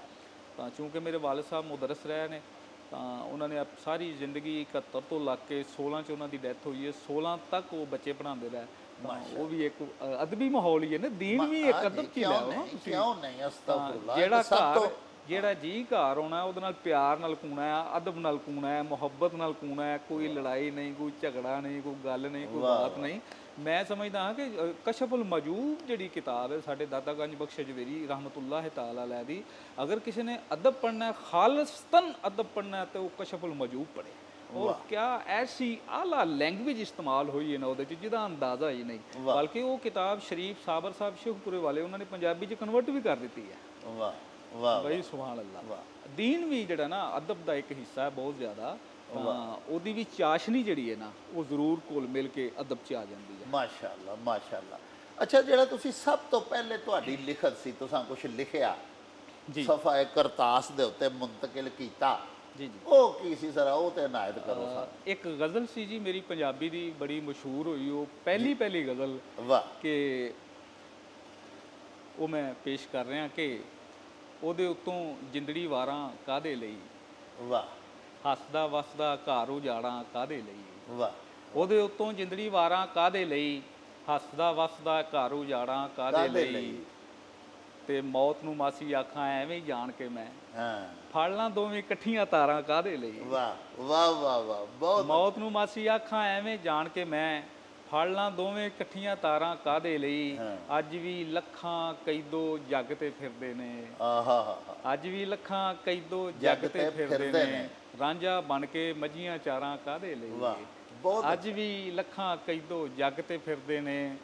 S1: ਤਾਂ ਚੂੰਕਿ ਮੇਰੇ ਵਾਲਿਦ ਸਾਹਿਬ ਮੁਦਰਸ ਰਹੇ ਨੇ, ਤਾਂ ਉਹਨਾਂ ਨੇ ਸਾਰੀ ਜ਼ਿੰਦਗੀ 71 ਤੋਂ ਲੱਗ ਕੇ 16 'ਚ ਉਹਨਾਂ ਦੀ ਡੈਥ ਹੋਈ ਹੈ। 16 ਤੱਕ ਉਹ ਬੱਚੇ ਪੜ੍ਹਾਉਂਦੇ ਰਹੇ। ਉਹ ਵੀ ਇੱਕ ਅਦਬੀ ਮਾਹੌਲ ਹੀ ਹੈ ਨਾ, ਦੀਨ ਵੀ ਇੱਕ ਅਦਬ ਚ ਲੈ ਆਓ।
S2: ਕਿਉਂ ਨਹੀਂ? ਅਸਤਗਫੁਰੁੱਲਾਹ।
S1: ਜਿਹੜਾ ਘਰ ਜਿਹੜਾ ਜੀ ਘਰ ਆਉਣਾ ਉਹਦੇ ਨਾਲ ਪਿਆਰ ਨਾਲ ਕੂਣਾ ਹੈ, ਅਦਬ ਨਾਲ ਕੂਣਾ ਹੈ, ਮੁਹੱਬਤ ਨਾਲ ਕੂਣਾ ਹੈ। ਕੋਈ ਲੜਾਈ ਨਹੀਂ, ਕੋਈ ਝਗੜਾ ਨਹੀਂ, ਕੋਈ ਗੱਲ ਨਹੀਂ, ਕੋਈ ਬਾਤ ਨਹੀਂ। ਮੈਂ ਸਮਝਦਾ ਹਾਂ ਕਿ ਕਸ਼ਫੁਲ ਮਜੂਬ ਜਿਹੜੀ ਕਿਤਾਬ ਹੈ ਸਾਡੇ ਦਾਦਾ ਗੰਜ ਬਖਸ਼ ਜਵੇਰੀ ਰਹਿਮਤੁल्लाह ਤਾਲਾ ਅਲੈਹ ਦੀ, ਅਗਰ ਕਿਸੇ ਨੇ ਅਦਬ ਪੜ੍ਹਨਾ ਹੈ, ਖਾਲਿਸਤਨ ਅਦਬ ਪੜ੍ਹਨਾ ਹੈ, तो वो कशफुल मजूब पढ़े। और क्या ऐसी आला लैंग्वेज इस्तेमाल हुई है ना ਉਹਦੇ 'ਚ ਜਿਹਦਾ ਅੰਦਾਜ਼ਾ ਹੀ ਨਹੀਂ। ਬਲਕਿ ਉਹ ਕਿਤਾਬ ਸ਼ਰੀਫ ਸਾਬਰ ਸਾਹਿਬ ਸ਼ੇਖਪੁਰੇ ਵਾਲੇ ਉਹਨਾਂ ਨੇ ਪੰਜਾਬੀ 'ਚ ਕਨਵਰਟ ਵੀ ਕਰ ਦਿੱਤੀ ਹੈ।
S2: ਵਾਹ ਵਾਹ
S1: ਬਈ ਸੁਭਾਨ ਅੱਲਾਹ। ਦੀਨ ਵੀ ਜਿਹੜਾ ਨਾ ਅਦਬ ਦਾ ਇੱਕ ਹਿੱਸਾ ਹੈ ਬਹੁਤ ਜ਼ਿਆਦਾ। ਤਾਂ ਉਹਦੀ ਵੀ ਚਾਸ਼ਨੀ ਜਿਹੜੀ ਹੈ ਨਾ ਉਹ ਜ਼ਰੂਰ ਘੁਲ ਮਿਲ ਕੇ ਅਦਬ 'ਚ ਆ ਜਾਂਦੀ ਹੈ।
S2: ਮਾਸ਼ਾਅੱਲਾ ਮਾਸ਼ਾਅੱਲਾ। ਅੱਛਾ, ਜਿਹੜਾ ਤੁਸੀਂ ਸਭ ਤੋਂ ਪਹਿਲੇ ਤੁਹਾਡੀ ਲਿਖਤ ਸੀ, ਤੁਸੀਂ ਕੁਝ ਲਿਖਿਆ ਸਫਾ ਕਰਤਾਸ ਦੇ ਉੱਤੇ ਮੁੰਤਕਿਲ ਕੀਤਾ,
S1: ਜੀ ਜੀ,
S2: ਉਹ ਕੀ ਸੀ ਜ਼ਰਾ ਉਹ ਤੇ ਇਨਾਇਤ ਕਰੋ ਸਾਨੂੰ।
S1: ਇੱਕ ਗਜ਼ਲ ਸੀ ਜੀ ਮੇਰੀ ਪੰਜਾਬੀ ਦੀ, ਬੜੀ ਮਸ਼ਹੂਰ ਹੋਈ ਉਹ ਪਹਿਲੀ ਗਜ਼ਲ।
S2: ਵਾਹ।
S1: ਕਿ ਉਹ ਮੈਂ ਪੇਸ਼ ਕਰ ਰਿਹਾ ਕਿ ਉਹਦੇ ਉੱਤੋਂ ਜਿੰਦੜੀ ਵਾਰਾਂ ਕਾਹਦੇ ਲਈ,
S2: ਵਾਹ।
S1: ਹੱਸਦਾ ਵਸਦਾ ਘਰ ਉਜਾੜਾਂ ਕਾਹਦੇ ਲਈ,
S2: ਵਾਹ।
S1: ਉਹਦੇ ਉੱਤੋਂ ਜਿੰਦੜੀ ਵਾਰਾਂ ਕਾਹਦੇ ਲਈ, ਹੱਸਦਾ ਵਸਦਾ ਘਰ ਉਜਾੜਾਂ ਕਾਹਦੇ ਲਈ, ਤੇ ਮੌਤ ਨੂੰ ਮਾਸੀ ਆਖਾਂ ਐਵੇਂ ਜਾਣ ਕੇ ਮੈਂ, ਫੜ ਲਾਂ ਦੋਵੇਂ ਇਕੱਠੀਆਂ ਤਾਰਾਂ ਕਾਹਦੇ ਲਈ।
S2: ਵਾਹ ਵਾਹ ਵਾਹ ਵਾਹ। ਬਹੁਤ।
S1: ਮੌਤ ਨੂੰ ਮਾਸੀ ਆਖਾਂ ਐਵੇਂ ਜਾਣ ਕੇ ਮੈਂ, ਫੜ ਲਾਂ ਦੋਵੇਂ ਇਕੱਠੀਆਂ ਤਾਰਾਂ ਕਾਹਦੇ ਲਈ, ਅੱਜ ਵੀ ਲੱਖਾਂ ਕੈਦੋ ਜੱਗ ਤੇ ਫਿਰਦੇ ਨੇ, ਅੱਜ ਵੀ ਲੱਖਾਂ ਕੈਦੋ ਜੱਗ ਤੇ ਫਿਰਦੇ ਨੇ, ਰਾਂਝਾ ਬਣ ਕੇ ਮੱਝੀਆਂ ਚਾਰਾਂ ਕਾਹਦੇ ਲਈ, ਅੱਜ ਵੀ ਲੱਖਾਂ ਕੈਦੋ ਜੱਗ ਤੇ ਫਿਰਦੇ ਨੇ,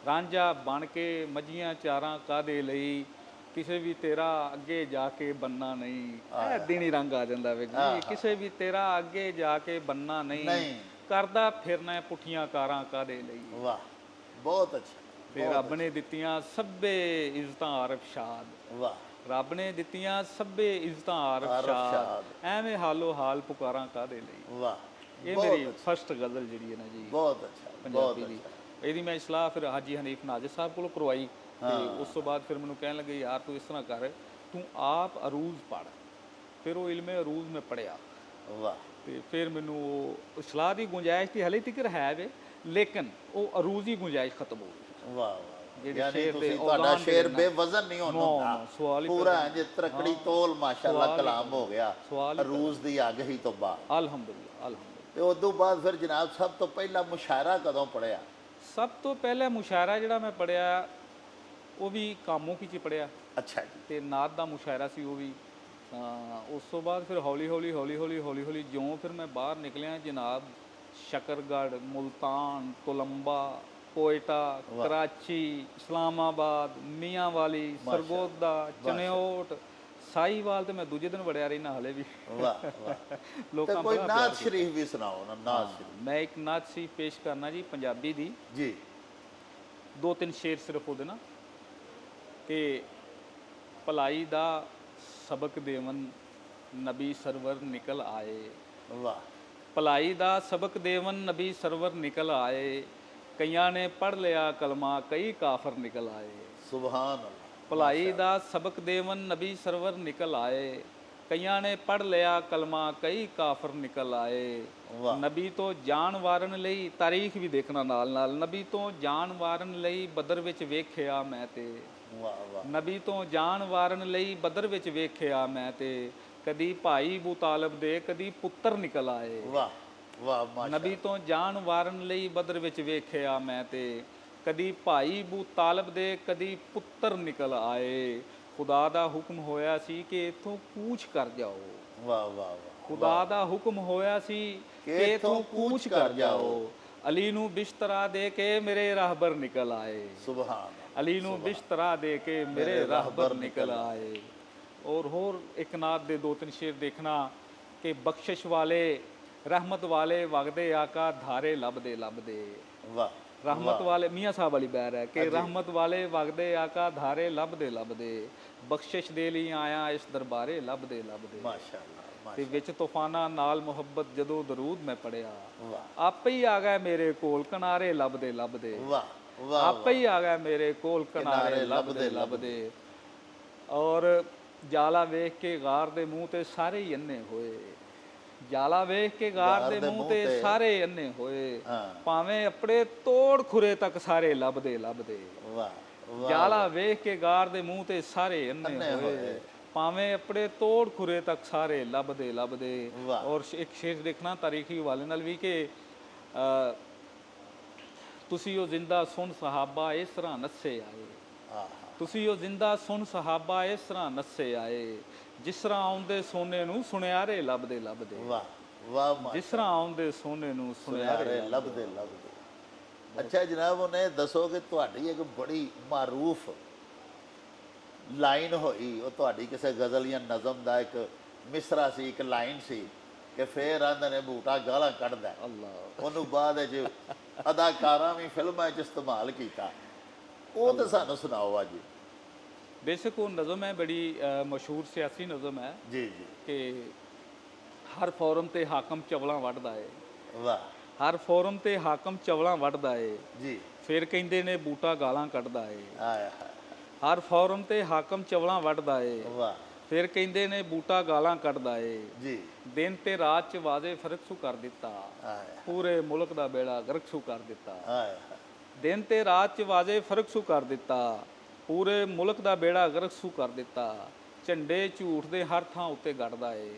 S1: ਰਾਂਝਾ ਬਣ ਕੇ ਮੱਝੀਆਂ ਚਾਰਾਂ ਕਾਹਦੇ ਲਈ, ਕਿਸੇ ਵੀ ਤੇਰਾ ਅੱਗੇ ਜਾ ਕੇ ਬੰਨਾ ਨਹੀਂ। ਇਹ ਦਿਨੀ ਰੰਗ ਆ ਜਾਂਦਾ ਵੇ ਜੀ, ਕਿਸੇ ਵੀ ਤੇਰਾ ਅੱਗੇ ਜਾ ਕੇ ਬੰਨਾ ਨਹੀਂ, ਕਰਦਾ ਫਿਰਨਾ ਪੁੱਠੀਆਂ ਕਾਰਾਂ ਕਾਦੇ ਲਈ।
S2: ਵਾਹ, ਬਹੁਤ ਅੱਛਾ।
S1: ਤੇ ਰੱਬ ਨੇ ਦਿੱਤੀਆਂ ਸਭੇ ਇੱਜ਼ਤਾਂ ਆਰਫ ਸ਼ਾਦ।
S2: ਵਾਹ,
S1: ਰੱਬ ਨੇ ਦਿੱਤੀਆਂ ਸਭੇ ਇੱਜ਼ਤਾਂ ਆਰਫ ਸ਼ਾਦ, ਐਵੇਂ ਹਾਲੋ ਹਾਲ ਪੁਕਾਰਾਂ ਕਾਦੇ ਲਈ।
S2: ਵਾਹ,
S1: ਇਹ ਮੇਰੀ ਫਸਟ ਗਜ਼ਲ ਜਿਹੜੀ ਹੈ ਨਾ ਜੀ,
S2: ਬਹੁਤ ਅੱਛਾ,
S1: ਪੰਜਾਬੀ ਦੀ। ਇਹਦੀ ਮੈਂ ਇਸਲਾਹ ਫਿਰ ਹਾਜੀ ਹਨੀਫ ਨਾਜ਼ਰ ਸਾਹਿਬ ਕੋਲੋਂ ਕਰਵਾਈ ਤੇ ਉਸ ਤੋਂ ਬਾਅਦ ਫਿਰ ਮੈਨੂੰ ਕਹਿਣ ਲੱਗੇ ਯਾਰ ਤੂੰ ਇਸ ਤਰ੍ਹਾਂ ਕਰ, ਤੂੰ ਆਪ ਅਰੂਜ਼ ਪੜ੍ਹ। ਫਿਰ ਉਹ ਇਲਮੇ ਅਰੂਜ਼ ਮੈਂ ਪੜ੍ਹਿਆ।
S2: ਵਾਹ।
S1: ਤੇ ਫਿਰ ਮੈਨੂੰ ਉਹ ਇਸਲਾਹ ਦੀ ਗੁੰਜਾਇਸ਼ ਤੇ ਹਲੇ ਤੱਕ ਹੈ ਵੇ, ਲੇਕਿਨ ਉਹ ਅਰੂਜ਼ ਦੀ ਗੁੰਜਾਇਸ਼ ਖਤਮ ਹੋ ਗਈ।
S2: ਵਾਹ ਵਾਹ, ਯਾਨੀ
S1: ਸ਼ੇਰ
S2: ਤੁਸੀਂ
S1: ਦੇ
S2: ਤੁਹਾਡਾ ਸ਼ੇਰ ਬੇਵਜ਼ਨ ਨਹੀਂ ਹੁੰਦਾ,
S1: ਸਵਾਲ ਹੀ
S2: ਪੂਰਾ ਇੰਜ ਤਰਕੜੀ ਤੋਲ ਮਾਸ਼ਾਅੱਲਾ ਕਲਾਮ ਹੋ ਗਿਆ
S1: ਸਵਾਲ
S2: ਅਰੂਜ਼ ਦੀ ਅੱਗ ਹੀ ਤੋਂ ਬਾਅਦ।
S1: ਅਲਹਮਦੁਲਿਲਾ, ਅਲਹਮਦੁਲਿਲਾ।
S2: ਤੇ ਉਸ ਤੋਂ ਬਾਅਦ ਫਿਰ ਜਨਾਬ ਸਭ ਤੋਂ ਪਹਿਲਾ ਮੁਸ਼ਾਇਰਾ ਕਦੋਂ ਪੜਿਆ?
S1: ਸਭ ਤੋਂ ਪਹਿਲਾ ਮੁਸ਼ਾਇਰਾ ਜਿਹੜਾ ਮੈਂ ਪੜਿਆ ਉਹ ਵੀ ਕਾਮੋਕੀ 'ਚ ਪੜਿਆ।
S2: ਅੱਛਾ ਜੀ।
S1: ਤੇ ਨਾਤ ਦਾ ਮੁਸ਼ਾਇਰਾ ਸੀ ਉਹ ਵੀ। ਉਸ ਤੋਂ ਬਾਅਦ ਫਿਰ ਹੌਲੀ ਹੌਲੀ ਜਿਉਂ ਫਿਰ ਮੈਂ ਬਾਹਰ ਨਿਕਲਿਆ ਜਨਾਬ, ਸ਼ਕਰਗੜ੍ਹ, ਮੁਲਤਾਨ, ਕੋਲੰਬਾ, ਕੋਇਟਾ, ਕਰਾਚੀ, ਇਸਲਾਮਾਬਾਦ, ਮੀਆਂ ਵਾਲੀ, ਸਰਗੋਦਾ, ਚਨਿਓਟ, ਸਾਈਵਾਲ ਤੇ ਮੈਂ ਦੂਜੇ ਦਿਨ ਵੜਿਆ ਰਹਿਣਾ ਹਲੇ ਵੀ।
S2: ਵਾਹ ਵਾਹ।
S1: ਲੋਕਾਂ
S2: ਕੋਈ ਨਾਤ ਸ਼ਰੀਫ ਵੀ ਸੁਣਾਓ ਨਾ। ਨਾਤ ਸ਼ਰੀਫ
S1: ਮੈਂ ਇੱਕ ਨਾਤ ਸ਼ਰੀਫ ਪੇਸ਼ ਕਰਨਾ ਜੀ, ਪੰਜਾਬੀ ਦੀ
S2: ਜੀ।
S1: 2-3 ਸ਼ੇਰ ਸਿਰਫ ਉਹਦੇ ਨਾਲ ਕਿ ਭਲਾਈ ਦਾ ਸਬਕ ਦੇਵਨ ਨਬੀ ਸਰਵਰ ਨਿਕਲ ਆਏ।
S2: ਵਾਹ।
S1: ਭਲਾਈ ਦਾ ਸਬਕ ਦੇਵਨ ਨਬੀ ਸਰਵਰ ਨਿਕਲ ਆਏ, ਕਈਆਂ ਨੇ ਪੜ੍ਹ ਲਿਆ ਕਲਮਾ ਕਈ ਕਾਫਰ ਨਿਕਲ ਆਏ।
S2: ਸੁਭਾਨ ਅੱਲਾਹ।
S1: ਭਲਾਈ ਦਾ ਸਬਕ ਦੇਵਨ ਨਬੀ ਸਰਵਰ ਨਿਕਲ ਆਏ, ਕਈਆਂ ਨੇ ਪੜ੍ਹ ਲਿਆ ਕਲਮਾ ਕਈ ਕਾਫਰ ਨਿਕਲ ਆਏ। ਨਬੀ ਤੋਂ ਜਾਨ ਵਾਰਨ ਲਈ ਤਾਰੀਖ ਵੀ ਦੇਖਣਾ ਨਾਲ ਨਾਲ, ਨਬੀ ਤੋਂ ਜਾਨ ਵਾਰਨ ਲਈ ਬਦਰ ਵਿੱਚ ਵੇਖਿਆ ਮੈਂ ਤੇ।
S2: ਵਾਹ ਵਾਹ।
S1: ਨਬੀ ਤੋਂ ਜਾਨ ਵਾਰਨ ਲਈ ਬਦਰ ਵਿੱਚ ਵੇਖਿਆ ਮੈਂ ਤੇ, ਕਦੀ ਭਾਈ ਅਬੂ ਤਾਲਬ ਦੇ ਕਦੀ ਪੁੱਤਰ ਨਿਕਲ ਆਏ।
S2: ਵਾਹ ਵਾਹ ਮਾਸ਼ਾਅੱਲਾ।
S1: ਨਬੀ ਤੋਂ ਜਾਨ ਵਾਰਨ ਲਈ ਬਦਰ ਵਿੱਚ ਵੇਖਿਆ ਮੈਂ ਤੇ, ਕਦੀ ਭਾਈ ਅਬੂ ਤਾਲਬ ਦੇ ਕਦੀ ਪੁੱਤਰ ਨਿਕਲ ਆਏ। ਖੁਦਾ ਦਾ ਹੁਕਮ ਹੋਇਆ ਸੀ ਕਿ ਇਥੋਂ ਕੂਚ ਕਰ ਜਾਓ।
S2: ਵਾਹ ਵਾਹ ਵਾਹ।
S1: ਖੁਦਾ ਦਾ ਹੁਕਮ ਹੋਇਆ ਸੀ ਕਿ ਇਥੋਂ ਕੂਚ ਕਰ ਜਾਓ। ਅਲੀ ਨੂੰ ਬਿਸ਼ਤਰਾ ਦੇ ਕੇ ਮੇਰੇ ਰਾਹਬਰ ਨਿਕਲ ਆਏ।
S2: ਸੁਭਾਨ।
S1: ਅਲੀ ਨੂੰ ਬਿਸ਼ਤਰਾ ਦੇ ਕੇ ਮੇਰੇ ਰਾਹਬਰ ਨਿਕਲ ਆਏ। ਔਰ ਹੋਰ ਇੱਕ ਨਾਤ ਦੇ 2-3 ਸ਼ੇਰ ਦੇਖਣਾ ਕਿ ਬਖਸ਼ਿਸ਼ ਵਾਲੇ ਰਹਿਮਤ ਵਾਲੇ ਵਗਦੇ ਆਕਾ ਧਾਰੇ ਲੱਭਦੇ ਲੱਭਦੇ।
S2: ਵਾਹ।
S1: ਰਹਿਮਤ ਵਾਲੇ ਮੀਆਂ ਸਾਹਿਬ ਵਾਲੀ ਬੈਰ ਹੈ ਕਿ ਰਹਿਮਤ ਵਾਲੇ ਵਗਦੇ ਆਕਾ ਧਾਰੇ ਲੱਭਦੇ ਲੱਭਦੇ, ਬਖਸ਼ਿਸ਼ ਦੇ ਲਈ ਆਇਆ ਇਸ ਦਰਬਾਰੇ ਲੱਭਦੇ ਲੱਭਦੇ।
S2: ਮਾਸ਼ਾਅੱਲਾ।
S1: ਤੇ ਵਿੱਚ ਤੂਫਾਨਾਂ ਨਾਲ ਮੁਹੱਬਤ ਜਦੋਂ ਦਰੂਦ ਮੈਂ ਪੜਿਆ, ਆਪੇ ਹੀ ਆ ਗਿਆ ਮੇਰੇ ਕੋਲ ਕਿਨਾਰੇ ਲੱਭਦੇ ਲੱਭਦੇ।
S2: ਵਾਹ ਵਾਹ।
S1: ਆਪੇ ਹੀ ਆ ਗਿਆ ਮੇਰੇ ਕੋਲ ਕਿਨਾਰੇ ਲੱਭਦੇ ਲੱਭਦੇ। ਔਰ ਜਾਲਾ ਵੇਖ ਕੇ ਗਾਰ ਦੇ ਮੂੰਹ ਤੇ ਸਾਰੇ ਹੀ ਅੰਨੇ ਹੋਏ। ਜਾਲਾ ਵੇਖ ਕੇ ਗਾਰ ਦੇ ਮੂੰਹ ਤੇ ਸਾਰੇ ਅੰਨੇ ਹੋਏ, ਭਾਵੇਂ ਆਪਣੇ ਤੋੜ ਖੁਰੇ ਤੱਕ ਸਾਰੇ ਲੱਭਦੇ ਲੱਭਦੇ।
S2: ਵਾਹ।
S1: ਜਾਲਾ ਵੇਖ ਕੇ ਗਾਰ ਦੇ ਮੂੰਹ ਤੇ ਸਾਰੇ ਅੰਨੇ ਹੋਏ, ਭਾਵੇਂ ਆਪਣੇ ਤੋੜ ਖੁਰੇ ਤੱਕ ਸਾਰੇ ਲੱਭਦੇ ਲੱਭਦੇ। ਔਰ ਇੱਕ ਸ਼ੇਰ ਦੇਖਣਾ ਤਾਰੀਖੀ ਹਵਾਲੇ ਨਾਲ ਵੀ ਕਿ ਤੁਸੀਂ ਉਹ ਜ਼ਿੰਦਾ ਸੁਣ ਸਹਾਬਾ ਇਸ ਤਰ੍ਹਾਂ ਨੱਸੇ ਆਏ। ਤੁਸੀਂ ਉਹ ਜ਼ਿੰਦਾ ਸੁਣ ਸਹਾਬਾ ਇਸ ਤਰ੍ਹਾਂ ਨੱਸੇ ਆਏ, ਜਿਸ ਤਰ੍ਹਾਂ ਆਉਂਦੇ ਸੋਨੇ ਨੂੰ ਸੁਨਿਆਰੇ ਲੱਭਦੇ ਲੱਭਦੇ।
S2: ਵਾਹ ਵਾਹ।
S1: ਜਿਸ ਤਰ੍ਹਾਂ ਆਉਂਦੇ ਸੋਨੇ ਨੂੰ ਸੁਨਿਆਰੇ
S2: ਲੱਭਦੇ ਲੱਭਦੇ। ਅੱਛਾ ਜਨਾਬ, ਉਹਨੇ ਦੱਸੋ ਕਿ ਤੁਹਾਡੀ ਇੱਕ ਬੜੀ ਮਾਰੂਫ ਲਾਈਨ ਹੋਈ, ਉਹ ਤੁਹਾਡੀ ਕਿਸੇ ਗਜ਼ਲ ਜਾਂ ਨਜ਼ਮ ਦਾ ਇੱਕ ਮਿਸਰਾ ਸੀ, ਇੱਕ ਲਾਈਨ ਸੀ ਕਿ ਫੇਰ ਆਂਦੇ ਨੇ ਬੂਟਾ ਗਾਲਾਂ ਕੱਢਦਾ। ਅੱਲਾਹ। ਉਹਨੂੰ ਬਾਅਦ ਵਿੱਚ ਅਦਾਕਾਰਾਂ ਵੀ ਫਿਲਮਾਂ 'ਚ ਇਸਤੇਮਾਲ ਕੀਤਾ, ਉਹ ਤਾਂ ਸਾਨੂੰ ਸੁਣਾਓ ਅੱਜ।
S1: ਬੇਸ਼ੱਕ ਉਹ ਨਜ਼ਮ ਹੈ, ਬੜੀ ਮਸ਼ਹੂਰ ਸਿਆਸੀ ਨਜ਼ਮ ਹੈ
S2: ਜੀ ਜੀ,
S1: ਕਿ ਹਰ ਫੋਰਮ ਤੇ ਹਾਕਮ ਚਵਲਾਂ ਵੱਢਦਾ ਏ।
S2: ਵਾਹ।
S1: ਹਰ ਫੋਰਮ ਤੇ ਹਾਕਮ ਚਵਲਾਂ ਵੱਢਦਾ ਏ
S2: ਜੀ।
S1: ਫਿਰ ਕਹਿੰਦੇ ਨੇ ਬੂਟਾ ਗਾਲਾਂ ਕੱਢਦਾ ਏ।
S2: ਆਇਆ।
S1: ਹਰ ਫੋਰਮ ਤੇ ਹਾਕਮ ਚਵਲਾਂ ਵੱਢਦਾ ਏ।
S2: ਵਾਹ।
S1: ਫਿਰ ਕਹਿੰਦੇ ਨੇ ਬੂਟਾ ਗਾਲਾਂ ਕੱਢਦਾ ਏ।
S2: ਜੀ।
S1: ਦਿਨ ਤੇ ਰਾਤ 'ਚ ਵਾਜ਼ੇ ਫਰਕ ਸ਼ੂ ਕਰ ਦਿੱਤਾ, ਪੂਰੇ ਮੁਲਕ ਦਾ ਬੇੜਾ ਗਰਕ ਸ਼ੂ ਕਰ ਦਿੱਤਾ। ਦਿਨ ਤੇ ਰਾਤ 'ਚ ਵਾਜ਼ੇ ਫਰਕ ਸ਼ੂ ਕਰ ਦਿੱਤਾ, ਪੂਰੇ ਮੁਲਕ ਦਾ ਬੇੜਾ ਗਰਕ ਸ਼ੂ ਕਰ ਦਿੱਤਾ। ਝੰਡੇ ਝੂਠ ਦੇ ਹਰ ਥਾਂ ਉੱਤੇ ਗੱਡਦਾ ਏ,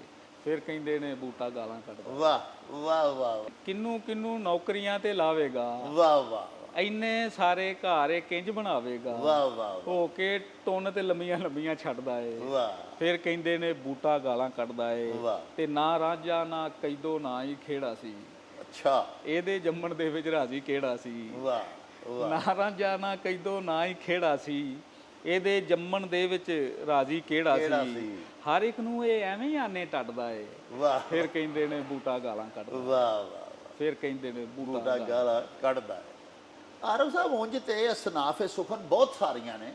S1: ਫਿਰ ਕਹਿੰਦੇ ਨੇ ਬੂਟਾ ਗਾਲਾਂ ਕੱਢਦਾ।
S2: ਵਾਹ ਵਾਹ ਵਾਹ।
S1: ਕਿੰਨੂੰ ਕਿੰਨੂੰ ਨੌਕਰੀਆਂ ਤੇ ਲਾਵੇਗਾ,
S2: ਵਾਹ ਵਾਹ।
S1: ਇੰਨੇ ਸਾਰੇ ਘਰ ਇਹ ਕਿੰਜ ਬਣਾਵੇਗਾ,
S2: ਵਾਹ ਵਾਹ।
S1: ਹੋ ਕੇ ਟੁੰਨ ਤੇ ਲੰਮੀਆਂ ਲੰਮੀਆਂ ਛੱਡਦਾ ਏ।
S2: ਵਾਹ। ਫਿਰ
S1: ਕਹਿੰਦੇ ਨੇ ਬੂਟਾ ਗਾਲਾਂ ਕੱਢਦਾ ਏ। ਤੇ ਨਾ ਰਾਂਝਾ ਨਾ ਕੈਦੋ ਨਾ ਹੀ ਖੇੜਾ ਸੀ।
S2: ਅੱਛਾ।
S1: ਇਹਦੇ ਜੰਮਣ ਦੇ ਵਿੱਚ ਰਾਜ਼ੀ ਕਿਹੜਾ ਸੀ।
S2: ਵਾਹ।
S1: ਨਾ ਰਾਂਝਾ ਨਾ ਕੈਦੋ ਨਾ ਹੀ ਖੇੜਾ ਸੀ, ਇਹਦੇ ਜੰਮਣ ਦੇ ਵਿੱਚ ਰਾਜ਼ੀ ਕਿਹੜਾ ਸੀ। ਹਰ ਇੱਕ ਨੂੰ ਇਹ ਐਵੇਂ ਹੀ ਆਨੇ ਟੱਟਦਾ ਏ।
S2: ਵਾਹ।
S1: ਫਿਰ ਕਹਿੰਦੇ ਨੇ ਬੂਟਾ ਗਾਲਾਂ ਕੱਢਦਾ।
S2: ਵਾਹ ਵਾਹ।
S1: ਫਿਰ ਕਹਿੰਦੇ ਨੇ
S2: ਬੂਟਾ
S1: ਬੂਟਾ
S2: ਗਾਲਾਂ ਕੱਢਦਾ ਹੈ। ਆਰਵ ਸਾਹਿਬ ਉਂਝ ਤੇ ਅਸਨਾਫ ਸੁਖਨ ਬਹੁਤ ਸਾਰੀਆਂ ਨੇ,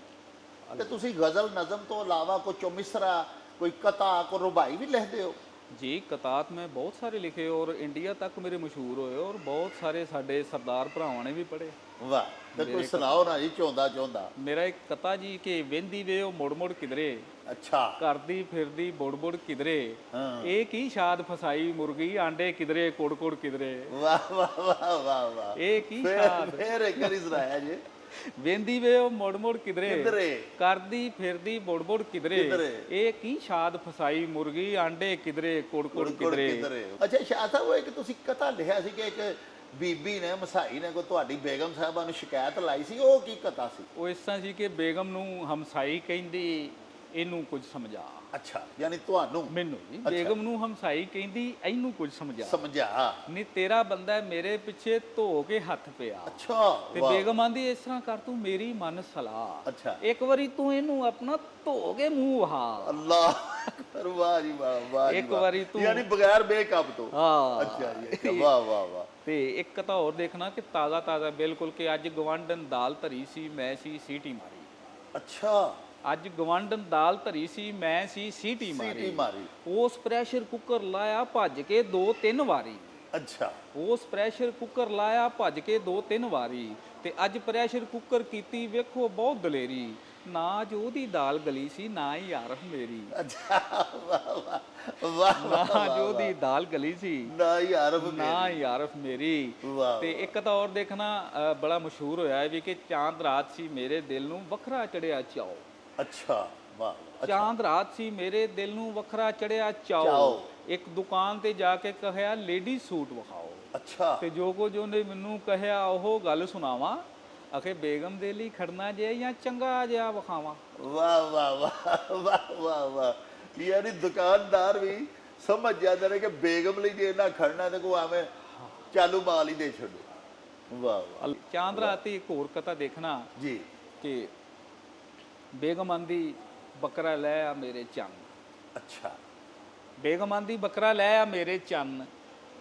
S2: ਤੇ ਤੁਸੀਂ ਗਜ਼ਲ ਨਜ਼ਮ ਤੋਂ ਇਲਾਵਾ ਕੋਈ ਮਿਸਰਾ, ਕੋਈ ਕਤਾ, ਕੋਈ ਰੁਬਾਈ ਵੀ ਲਿਖਦੇ ਹੋ?
S1: जी कतात में बहुत सारे लिखे और इंडिया तक मेरे मशहूर हुए और बहुत सारे साडे सरदार भरावां ने भी पढ़े।
S2: ਵਾਹ, ਤੇ ਕੋਈ ਸੁਣਾਓ ਨਾ ਜੀ ਚੌਂਦਾ ਚੌਂਦਾ।
S1: मेरा एक कथा जी कि वेंदी वे ओ मुड़ मुड़ किधरे,
S2: ਅੱਛਾ।
S1: करदी फिरदी बुड़ बुड़ किधरे,
S2: हाँ।
S1: एक ही शाद फसाई मुर्गी आंडे किधरे कुड़ कुड़ किधरे।
S2: ਵਾਹ ਵਾਹ ਵਾਹ ਵਾਹ ਵਾਹ।
S1: एक ही
S2: ਫਿਰ
S1: शाद
S2: ਫਿਰ ਇੱਕ ਵਾਰੀ ਸੁਣਾਇਆ ਜੀ।
S1: वेंदी वे ओ मुड़ मुड़ किधरे,
S2: किधरे,
S1: करदी फिरदी बुड़ बुड़ किधरे,
S2: किधरे,
S1: एक ही शाद फसाई मुर्गी आंडे किधरे कुड़ कुड़ किधरे।
S2: ਅੱਛਾ ਸ਼ਾਹ ਸਾਹਿਬ, ਉਹ ਇੱਕ ਤੁਸੀਂ ਕਥਾ ਲਿਖਿਆ ਸੀ ਕਿ ਇੱਕ ਬੀਬੀ ਨੇ ਮਸਾਈ ਨੇ ਕੋਈ ਤੁਹਾਡੀ ਬੇਗਮ ਸਾਹਿਬਾਂ ਨੂੰ ਸ਼ਿਕਾਇਤ ਲਾਈ ਸੀ, ਉਹ ਕੀ ਕਥਾ ਸੀ?
S1: ਉਹ ਇਸ ਤਰ੍ਹਾਂ ਸੀ ਕਿ ਬੇਗਮ ਨੂੰ ਹਮਸਾਈ ਕਹਿੰਦੀ ਇਹਨੂੰ ਕੁਝ ਸਮਝਾ।
S2: ਅੱਛਾ, ਯਾਨੀ ਤੁਹਾਨੂੰ?
S1: ਮੈਨੂੰ ਜੀ ਬੇਗਮ ਨੂੰ ਹਮਸਾਈ ਕਹਿੰਦੀ ਇਹਨੂੰ ਕੁਝ ਸਮਝਾ।
S2: ਸਮਝਾ।
S1: ਨਹੀਂ ਤੇਰਾ ਬੰਦਾ ਮੇਰੇ ਪਿੱਛੇ ਧੋ ਕੇ ਹੱਥ ਪਿਆ।
S2: ਅੱਛਾ।
S1: ਤੇ ਬੇਗਮ ਆਂਦੀ ਇਸ ਤਰ੍ਹਾਂ ਕਰ ਤੂੰ ਮੇਰੀ ਮਨ ਸਲਾਹ।
S2: ਅੱਛਾ।
S1: ਇੱਕ ਵਾਰੀ ਤੂੰ ਇਹਨੂੰ ਆਪਣਾ ਧੋ ਕੇ ਮੂੰਹ ਵਹਾ।
S2: ਅੱਲਾਹ, ਵਾਹ ਜੀ ਵਾਹ, ਵਾਹ ਜੀ
S1: ਇੱਕ
S2: ਵਾਹ।
S1: ਵਾਰੀ ਤੂੰ
S2: ਯਾਨੀ ਬਗੈਰ ਮੇਕਅਪ ਤੋਂ।
S1: ਹਾਂ।
S2: ਅੱਛਾ ਜੀ, ਵਾਹ ਵਾਹ ਵਾਹ।
S1: ਤੇ ਇੱਕ ਕਥਾ ਹੋਰ ਦੇਖਣਾ ਕਿ ਤਾਜ਼ਾ ਤਾਜ਼ਾ ਬਿਲਕੁਲ ਕਿ ਅੱਜ ਗਵਾਂਢਣ ਦਾਲ ਧਰੀ ਸੀ ਮੈਂ ਸੀ ਸੀਟੀ ਮਾਰੀ।
S2: ਅੱਛਾ।
S1: ਅੱਜ ਗਵਾਂਢਣ ਦਾਲ ਧਰੀ ਸੀ ਮੈਂ ਸੀ ਸੀਟੀ ਮਾਰੀ। ਉਸ ਪ੍ਰੈਸ਼ਰ ਕੁੱਕਰ ਲਾਇਆ ਭੱਜ ਕੇ 2-3 ਵਾਰੀ।
S2: ਅੱਛਾ।
S1: ਉਸ ਪ੍ਰੈਸ਼ਰ ਕੁੱਕਰ ਲਾਇਆ ਭੱਜ ਕੇ 2-3 ਵਾਰੀ। ਤੇ ਅੱਜ ਪ੍ਰੈਸ਼ਰ ਕੁੱਕਰ ਕੀਤੀ ਵੇਖੋ ਬਹੁਤ ਦਲੇਰੀ, ਨਾ ਜੋ ਉਹਦੀ ਦਾਲ ਗਲੀ ਸੀ ਨਾ ਹੀ ਆਰਫ ਮੇਰੀ।
S2: ਅੱਛਾ, ਵਾਹ ਵਾਹ ਵਾਹ।
S1: ਨਾ ਜੋ ਉਹਦੀ ਦਾਲ ਗਲੀ ਸੀ
S2: ਨਾ ਹੀ ਆਰਫ
S1: ਨਾ ਹੀ ਆਰਫ ਮੇਰੀ।
S2: ਵਾਹ।
S1: ਤੇ ਇੱਕ ਤਾਂ ਹੋਰ ਦੇਖਣਾ ਬੜਾ ਮਸ਼ਹੂਰ ਹੋਇਆ ਹੈ ਵੀ ਕਿ ਚਾਂਦ ਰਾਤ ਸੀ ਮੇਰੇ ਦਿਲ ਨੂੰ ਵੱਖਰਾ ਚੜਿਆ ਚਾਓ।
S2: ਅੱਛਾ, ਵਾਹ।
S1: ਚਾਂਦ ਰਾਤ ਸੀ ਮੇਰੇ ਦਿਲ ਨੂੰ ਵੱਖਰਾ ਚੜਿਆ ਚਾਓ, ਇੱਕ ਦੁਕਾਨ ਤੇ ਜਾ ਕੇ ਕਹਿਆ ਲੇਡੀ ਸੂਟ ਵਿਖਾਓ।
S2: ਅੱਛਾ।
S1: ਤੇ ਜੋ ਕੁਝ ਉਹਨੇ ਮੈਨੂੰ ਕਹਿਆ ਉਹ ਗੱਲ ਸੁਣਾਵਾਂ, ਅਖੇ ਬੇਗਮ ਦੇ ਲਈ ਖੜਨਾ ਜੇ ਜਾਂ ਚੰਗਾ ਜਿਹਾ ਵਿਖਾਵਾਂ।
S2: ਵਾਹ ਵਾਹ ਵਾਹ ਵਾਹ ਵਾਹ ਵਾਹ। ਯਾਨੀ ਦੁਕਾਨਦਾਰ ਵੀ ਸਮਝ ਜਾਂਦੇ ਨੇ ਕਿ ਬੇਗਮ ਲਈ ਜੇ ਨਾ ਖੜਨਾ ਤੇ ਕੋ ਆਵੇਂ ਚਾਲੂ ਮਾਲ ਹੀ ਦੇ ਛੱਡੋ। ਵਾਹ ਵਾਹ।
S1: ਚਾਂਦ ਰਾਤ ਦੀ ਇੱਕ ਹੋਰ ਕਥਾ ਦੇਖਣਾ
S2: ਜੀ
S1: ਕਿ ਬੇਗਮ ਆਂਦੀ ਬੱਕਰਾ ਲੈ ਆ ਮੇਰੇ ਚੰਨ।
S2: ਅੱਛਾ।
S1: ਬੇਗਮ ਆਂਦੀ ਬੱਕਰਾ ਲੈ ਆ ਮੇਰੇ ਚੰਨ,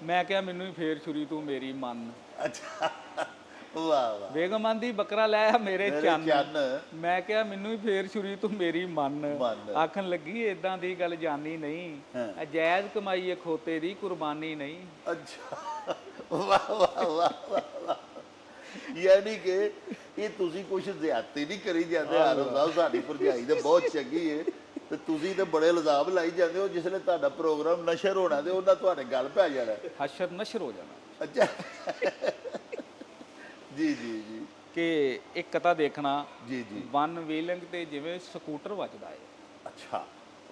S1: ਮੈਂ ਕਿਹਾ ਮੈਨੂੰ ਹੀ ਫੇਰ ਛੁਰੀ ਤੂੰ ਮੇਰੀ ਮਨ।
S2: ਅੱਛਾ, ਵਾਹ ਵਾਹ।
S1: ਬੇਗਮ ਆਂਦੀ ਬੱਕਰਾ ਲੈ ਆ ਮੇਰੇ ਚੰਨ, ਮੈਂ ਕਿਹਾ ਮੈਨੂੰ ਹੀ ਫੇਰ ਛੁਰੀ ਤੂੰ ਮੇਰੀ ਮਨ। ਆਖਣ ਲੱਗੀ ਏਦਾਂ ਦੀ ਗੱਲ ਜਾਣੀ ਨਹੀਂ, ਜਾਇਜ਼ ਕਮਾਈ ਏ ਖੋਤੇ ਦੀ ਕੁਰਬਾਨੀ ਨਹੀਂ।
S2: ਅੱਛਾ, ਵਾਹ ਵਾਹ ਵਾਹ ਵਾਹ। ਯਾਨੀ ਕਿ ਇਹ ਤੁਸੀਂ ਕੁਝ ਜ਼ਿਆਦਤੀ ਨਹੀਂ ਕਰੀ ਜਾਂਦੇ ਆਰਮ ਸਾਹਿਬ, ਸਾਡੀ ਭਰਜਾਈ ਤੇ ਬਹੁਤ ਚੰਗੀ ਏ ਤੇ ਤੁਸੀਂ ਤੇ ਬੜੇ ਇਲਜ਼ਾਮ ਲਾਈ ਜਾਂਦੇ ਹੋ। ਜਿਸਲੇ ਤੁਹਾਡਾ ਪ੍ਰੋਗਰਾਮ ਨਸ਼ਰ ਹੋਣਾ ਤੇ ਉਹਨਾਂ ਤੁਹਾਡੇ ਗੱਲ ਪੈ ਜਾਣਾ,
S1: ਹਸ਼ਰ ਨਸ਼ਰ ਹੋ ਜਾਣਾ।
S2: ਅੱਛਾ। ਜੀ ਜੀ ਜੀ।
S1: ਕਿ ਇੱਕ ਕਥਾ ਦੇਖਣਾ
S2: ਜੀ ਜੀ।
S1: ਵਨ ਵੀਲਿੰਗ ਤੇ ਜਿਵੇਂ ਸਕੂਟਰ ਵੱਜਦਾ ਏ।
S2: ਅੱਛਾ,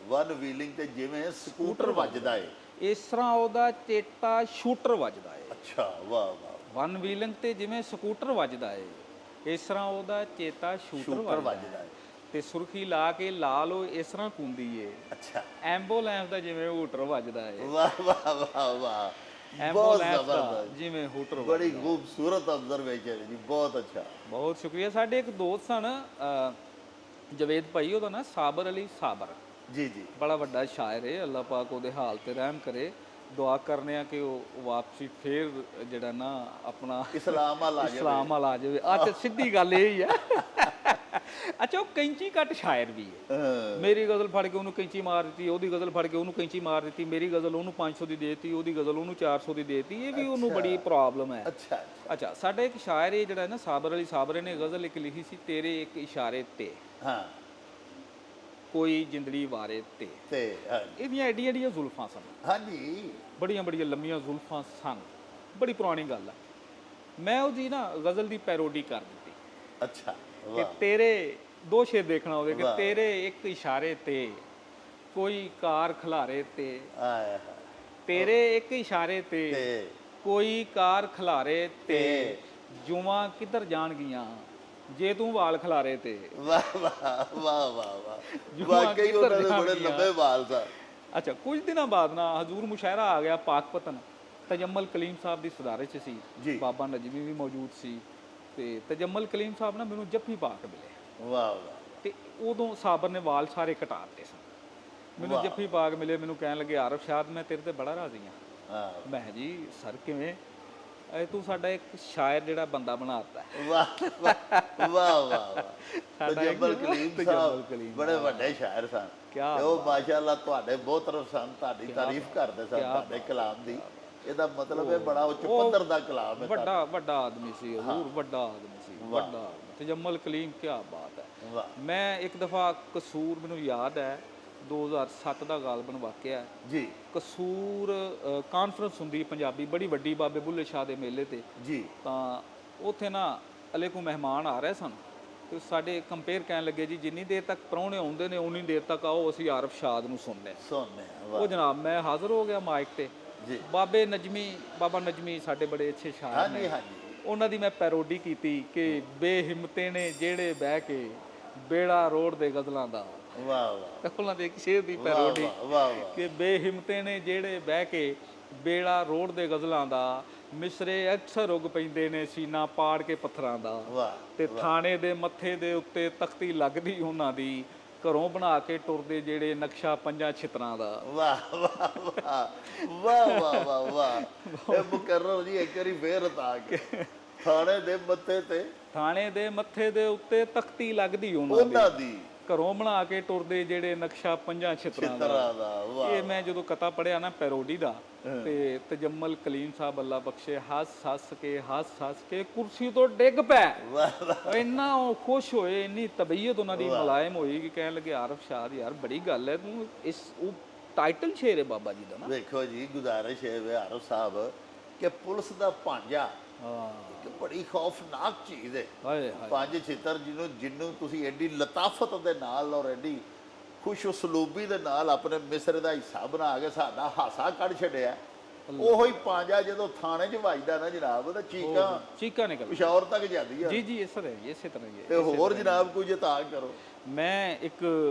S2: ਵਨ ਵੀਲਿੰਗ ਤੇ ਜਿਵੇਂ ਸਕੂਟਰ ਵੱਜਦਾ ਏ,
S1: ਇਸ ਤਰ੍ਹਾਂ ਉਹਦਾ ਚੇਤਾ ਸ਼ੂਟਰ ਵੱਜਦਾ ਏ।
S2: ਅੱਛਾ, ਵਾਹ ਵਾਹ।
S1: ਵਨ ਵੀਲਿੰਗ ਤੇ ਜਿਵੇਂ ਸਕੂਟਰ ਵੱਜਦਾ ਏ, ਇਸ ਤਰ੍ਹਾਂ ਉਹਦਾ ਚੇਤਾ ਸ਼ੂਟਰ ਵੱਜਦਾ ਏ। ਤੇ ਸੁਰਖੀ ਲਾ ਕੇ ਲਾਲ ਉਹ ਇਸ ਤਰ੍ਹਾਂ ਕੁੰਦੀ ਏ।
S2: ਅੱਛਾ।
S1: ਐਂਬੂਲੈਂਸ ਦਾ ਜਿਵੇਂ ਹੂਟਰ ਵੱਜਦਾ ਏ।
S2: ਵਾਹ ਵਾਹ ਵਾਹ ਵਾਹ।
S1: ਐਂਬੂਲੈਂਸ ਦਾ ਜਿਵੇਂ ਹੂਟਰ ਵੱਜਦਾ।
S2: ਬੜੀ ਖੂਬਸੂਰਤ ਆਬਜ਼ਰਵੇਸ਼ਨ ਜੀ, ਬਹੁਤ ਅੱਛਾ।
S1: ਬਹੁਤ ਸ਼ੁਕਰੀਆ। ਸਾਡੇ ਇੱਕ ਦੋਸਤ ਸਨ ਜਵੇਦ ਭਾਈ, ਉਹਦਾ ਨਾ ਸਾਬਰ ਅਲੀ ਸਾਬਰ।
S2: ਜੀ ਜੀ।
S1: ਬੜਾ ਵੱਡਾ ਸ਼ਾਇਰ ਹੈ, ਅੱਲਾਹ ਪਾਕ ਉਹਦੇ ਹਾਲ ਤੇ ਰਹਿਮ ਕਰੇ। ਦੁਆ ਕਰਨੇ ਆ ਕਿ ਉਹ ਵਾਪਸੀ ਫੇਰ ਜਿਹੜਾ ਨਾ ਆਪਣਾ
S2: ਇਸਲਾਮ ਵੱਲ ਆ
S1: ਜਾਵੇ। ਤੇ ਸਿੱਧੀ ਗੱਲ ਇਹ ਹੀ ਹੈ। ਅੱਛਾ, ਉਹ ਕੈਂਚੀ ਕੱਟ ਸ਼ਾਇਰ ਵੀ ਹੈ। ਮੇਰੀ ਗਜ਼ਲ ਫੜ ਕੇ ਉਹਨੂੰ ਕੈਂਚੀ ਮਾਰ ਦਿੱਤੀ, ਉਹਦੀ ਗਜ਼ਲ ਫੜ ਕੇ ਉਹਨੂੰ ਕੈਂਚੀ ਮਾਰ ਦਿੱਤੀ, ਮੇਰੀ ਗਜ਼ਲ ਉਹਨੂੰ 500 ਦੀ ਦੇਤੀ, ਉਹਦੀ ਗਜ਼ਲ ਉਹਨੂੰ 400 ਦੀ ਦੇਤੀ। ਇਹ ਵੀ ਉਹਨੂੰ ਬੜੀ ਪ੍ਰੋਬਲਮ ਹੈ। ਅੱਛਾ, ਸਾਡਾ ਇੱਕ ਸ਼ਾਇਰ ਹੈ ਜਿਹੜਾ ਨਾ ਸਾਬਰ ਅਲੀ ਸਾਬਰ ਨੇ ਗਜ਼ਲ ਇੱਕ ਲਿਖੀ ਸੀ, ਤੇਰੇ ਇੱਕ ਇਸ਼ਾਰੇ ਤੇ
S2: ਹਾਂ
S1: ਕੋਈ ਜਿੰਦੜੀ ਵਾਰੇ ਤੇ ਇਹਦੀਆਂ ਐਡੀਆਂ ਜ਼ੁਲਫਾਂ ਸਨ। ਹਾਂਜੀ, ਬੜੀਆਂ ਲੰਮੀਆਂ ਜ਼ੁਲਫਾਂ ਸਨ। ਬੜੀ ਪੁਰਾਣੀ ਗੱਲ ਹੈ। ਮੈਂ ਉਹਦੀ ਨਾ ਗਜ਼ਲ ਦੀ ਪੈਰੋਡੀ ਕਰ ਦਿੱਤੀ।
S2: ਅੱਛਾ।
S1: ਕਿ ਤੇਰੇ ਦੋ ਸ਼ੇਰ ਦੇਖਣਾ ਹੋਵੇ ਕਿ ਤੇਰੇ ਇੱਕ ਇਸ਼ਾਰੇ ਤੇ ਕੋਈ ਕਾਰ ਖਿਲਾਰੇ ਤੇ, ਤੇਰੇ ਇੱਕ ਇਸ਼ਾਰੇ ਤੇ ਕੋਈ ਕਾਰ ਖਿਲਾਰੇ ਤੇ, ਜੂਆਂ ਕਿੱਧਰ ਜਾਣਗੀਆਂ ਜੇ ਤੂੰ ਵਾਲ ਖਿਲਾਰੇ ਤੇ।
S2: ਵਾਹ ਵਾਹ ਵਾਹ ਵਾਹ। ਵਾਕਈ ਉਹਨਾਂ ਦੇ ਬੜੇ ਲੰਬੇ ਵਾਲ ਸਨ।
S1: ਅੱਛਾ, ਕੁਝ ਦਿਨਾਂ ਬਾਅਦ ਨਾ ਹਜ਼ੂਰ ਮੁਸ਼ਾਇਰਾ ਆ ਗਿਆ ਪਾਕਪਤਨ। ਤਜਮਲ ਕਲੀਮ ਸਾਹਿਬ ਦੀ ਸਦਾਰਤ 'ਚ ਸੀ, ਬਾਬਾ ਨਜਮੀ ਵੀ ਮੌਜੂਦ ਸੀ। ਤੇ ਤਜਮਲ ਕਲੀਮ ਸਾਹਿਬ ਨਾ ਮੈਨੂੰ ਜੱਫੀ ਪਾ ਕੇ ਮਿਲੇ। ਵਾਹ ਵਾਹ। ਤੇ ਉਦੋਂ ਸਾਬਰ ਨੇ ਵਾਲ ਸਾਰੇ ਕਟਾ ਦਿੱਤੇ ਸਨ। ਮੈਨੂੰ ਜੱਫੀ ਪਾ ਕੇ ਮਿਲੇ, ਮੈਨੂੰ ਕਹਿਣ ਲੱਗੇ ਆਰਫ ਸ਼ਾਦ ਮੈਂ ਤੇਰੇ ਤੇ ਬੜਾ ਰਾਜ਼ੀ ਹਾਂ। ਮੈਂ ਜੀ ਸਰ ਕਿਵੇਂ? ਇਹ ਤੂੰ ਸਾਡਾ ਇੱਕ ਸ਼ਾਇਰ ਜਿਹੜਾ ਬੰਦਾ ਬਣਾਤਾ
S2: ਵਾਹ ਵਾਹ ਵਾਹ ਵਾਹ
S1: ਸਾਡਾ
S2: ਤਜੱਮਲ ਕਲੀਮ
S1: ਤਜੱਮਲ
S2: ਸਾਹਿਬ
S1: ਕਲੀਮ,
S2: ਬੜੇ ਵੱਡੇ ਸ਼ਾਇਰ ਸਨ
S1: ਕਿਆ
S2: ਤੇ ਉਹ ਮਾਸ਼ਾਅੱਲਾ ਤੁਹਾਡੇ ਬਹੁਤ ਤਰਫ ਸਨ, ਤੁਹਾਡੀ ਤਾਰੀਫ ਕਰਦੇ ਸਨ ਤੁਹਾਡੇ ਕਲਾਮ ਦੀ। ਇਹਦਾ ਮਤਲਬ ਇਹ ਬੜਾ ਉੱਚ ਪੱਧਰ ਦਾ ਕਲਾਮ ਹੈ।
S1: ਵੱਡਾ ਆਦਮੀ ਸੀ ਹਜ਼ੂਰ, ਵੱਡਾ ਆਦਮੀ ਸੀ, ਵੱਡਾ ਤਜੱਮਲ ਕਲੀਮ, ਕੀ ਬਾਤ ਹੈ।
S2: ਵਾਹ
S1: ਮੈਂ ਇੱਕ ਦਫਾ ਕਸੂਰ, ਮੈਨੂੰ ਯਾਦ ਹੈ 2007 ਦਾ ਗਾਲਬਨ ਵਾਕਿਆ
S2: ਜੀ
S1: ਕਸੂਰ ਕਾਨਫਰੰਸ ਹੁੰਦੀ ਪੰਜਾਬੀ ਬੜੀ ਵੱਡੀ ਬਾਬੇ ਬੁੱਲੇ ਸ਼ਾਹ ਦੇ ਮੇਲੇ ਤੇ
S2: ਜੀ।
S1: ਤਾਂ ਉੱਥੇ ਨਾ ਅਲੇ ਕੋ ਮਹਿਮਾਨ ਆ ਰਹੇ ਸਨ ਤੇ ਸਾਡੇ ਕੰਪੇਅਰ ਕਹਿਣ ਲੱਗੇ ਜੀ ਜਿੰਨੀ ਦੇਰ ਤੱਕ ਪ੍ਰਾਹੁਣੇ ਆਉਂਦੇ ਨੇ ਉਨੀ ਦੇਰ ਤੱਕ ਆਓ ਅਸੀਂ ਆਰਫ ਸ਼ਾਦ ਨੂੰ ਸੁਣਨੇ। ਉਹ ਜਨਾਬ ਮੈਂ ਹਾਜ਼ਰ ਹੋ ਗਿਆ ਮਾਈਕ ਤੇ
S2: ਜੀ।
S1: ਬਾਬਾ ਨਜਮੀ ਸਾਡੇ ਬੜੇ ਅੱਛੇ ਸ਼ਾਇਰ ਨੇ, ਉਹਨਾਂ ਦੀ ਮੈਂ ਪੈਰੋਡੀ ਕੀਤੀ ਕਿ ਬੇਹਿੰਮਤੇ ਨੇ ਜਿਹੜੇ ਬਹਿ ਕੇ ਬੇੜਾ ਰੋਡ ਦੇ ਗਜ਼ਲਾਂ ਦਾ।
S2: ਵਾਹ ਵਾਹ
S1: ਉਹਨਾਂ ਦੇ ਇੱਕ ਸ਼ੇਰ ਦੀ ਪੈਰੋਡੀ ਕਿ ਬੇਹਿੰਮਤੇ ਨੇ ਜਿਹੜੇ ਬਹਿ ਕੇ ਬੇੜਾ ਰੋਡ ਦੇ ਗਜ਼ਲਾਂ ਦਾ, ਮਿਸਰੇ ਅਕਸਰ ਉੱਗ ਪੈਂਦੇ ਨੇ ਸੀਨਾ ਪਾੜ ਕੇ ਪੱਥਰਾਂ ਦਾ, ਤੇ ਥਾਣੇ ਦੇ ਮੱਥੇ ਦੇ ਉੱਤੇ ਤਖਤੀ ਲੱਗਦੀ ਉਹਨਾਂ ਦੀ, ਘਰੋਂ ਬਣਾ ਕੇ ਟੁਰਦੇ ਜਿਹੜੇ ਨਕਸ਼ਾ ਪੰਜਾਂ ਛਿੱਤਰਾਂ ਦਾ।
S2: ਵਾਹ ਵਾਹ ਵਾਹ ਵਾਹ ਵਾਹ ਵਾਹ ਇਹ ਮੁਕਰਰ ਜੀ ਇੱਕ ਵਾਰੀ ਫੇਰ ਉਤਾਰ ਕੇ ਥਾਣੇ ਦੇ ਮੱਥੇ ਤੇ ਉੱਤੇ ਤਖਤੀ ਲੱਗਦੀ ਉਹਨਾਂ ਦੀ, ਘਰੋਂ ਬਣਾ ਕੇ ਟੁਰਦੇ ਜਿਹੜੇ ਨਕਸ਼ਾ ਪੰਜਾਂ ਛਿੱਤਰਾਂ ਦਾ। ਇਹ ਮੈਂ ਜਦੋਂ ਕਥਾ ਪੜਿਆ ਨਾ ਪੈਰੋਡੀ ਦਾ, ਤੇ ਤਜੱਮਲ ਕਲੀਮ ਸਾਹਿਬ ਅੱਲਾ ਬਖਸ਼ੇ ਹੱਸ ਕੇ ਕੁਰਸੀ ਤੋਂ ਡਿੱਗ ਪਏ। ਇੰਨਾ ਉਹ ਖੁਸ਼ ਹੋਏ, ਇੰਨੀ ਤਬੀਅਤ ਉਹਨਾਂ ਦੀ ਮੁਲਾਇਮ ਹੋਈ ਕਿ ਕਹਿਣ ਲੱਗੇ ਆਰਫ ਸ਼ਾਦ ਯਾਰ ਬੜੀ ਗੱਲ ਹੈ, ਤੂੰ ਇਸ ਉਹ ਟਾਈਟਲ ਸ਼ੇਰ ਹੈ ਬਾਬਾ ਜੀ ਦਾ ਨਾ। ਵੇਖੋ ਜੀ ਗੁਜ਼ਾਰਿਸ਼ ਹੈ ਆਰਫ ਸਾਹਿਬ ਕਿ ਪੁਲਿਸ ਦਾ ਭਾਂਜਾ ਇੱਕ ਬੜੀ ਖੌਫਨਾਕ ਚੀਜ਼ ਹੈ। ਪੰਜ ਛਿੱਤਰ ਜਿਹਨੂੰ ਤੁਸੀਂ ਐਡੀ ਲਤਾਫਤ ਦੇ ਨਾਲ ਔਰ ਐਡੀ ਖੁਸ਼ ਉਸਲੂਬੀ ਦੇ ਨਾਲ ਆਪਣੇ ਮਿਸਰ ਦਾ ਹਿੱਸਾ ਬਣਾ ਕੇ ਸਾਡਾ ਹਾਸਾ ਕੱਢ ਛੱਡਿਆ, ਉਹੋ ਹੀ ਪੰਜਾ ਜਦੋਂ ਥਾਣੇ 'ਚ ਵੱਜਦਾ ਨਾ ਜਨਾਬ ਉਹਦਾ ਚੀਕਾਂ ਨਿਕਲ ਪਿਸ਼ਾਵਰ ਤੱਕ ਜਾਂਦੀ ਆ। ਜੀ ਇਸੇ ਤਰ੍ਹਾਂ ਹੀ ਤੇ ਹੋਰ ਜਨਾਬ ਕੁਝ ਤਾਂ ਕਰੋ।
S1: ਮੈਂ ਇੱਕ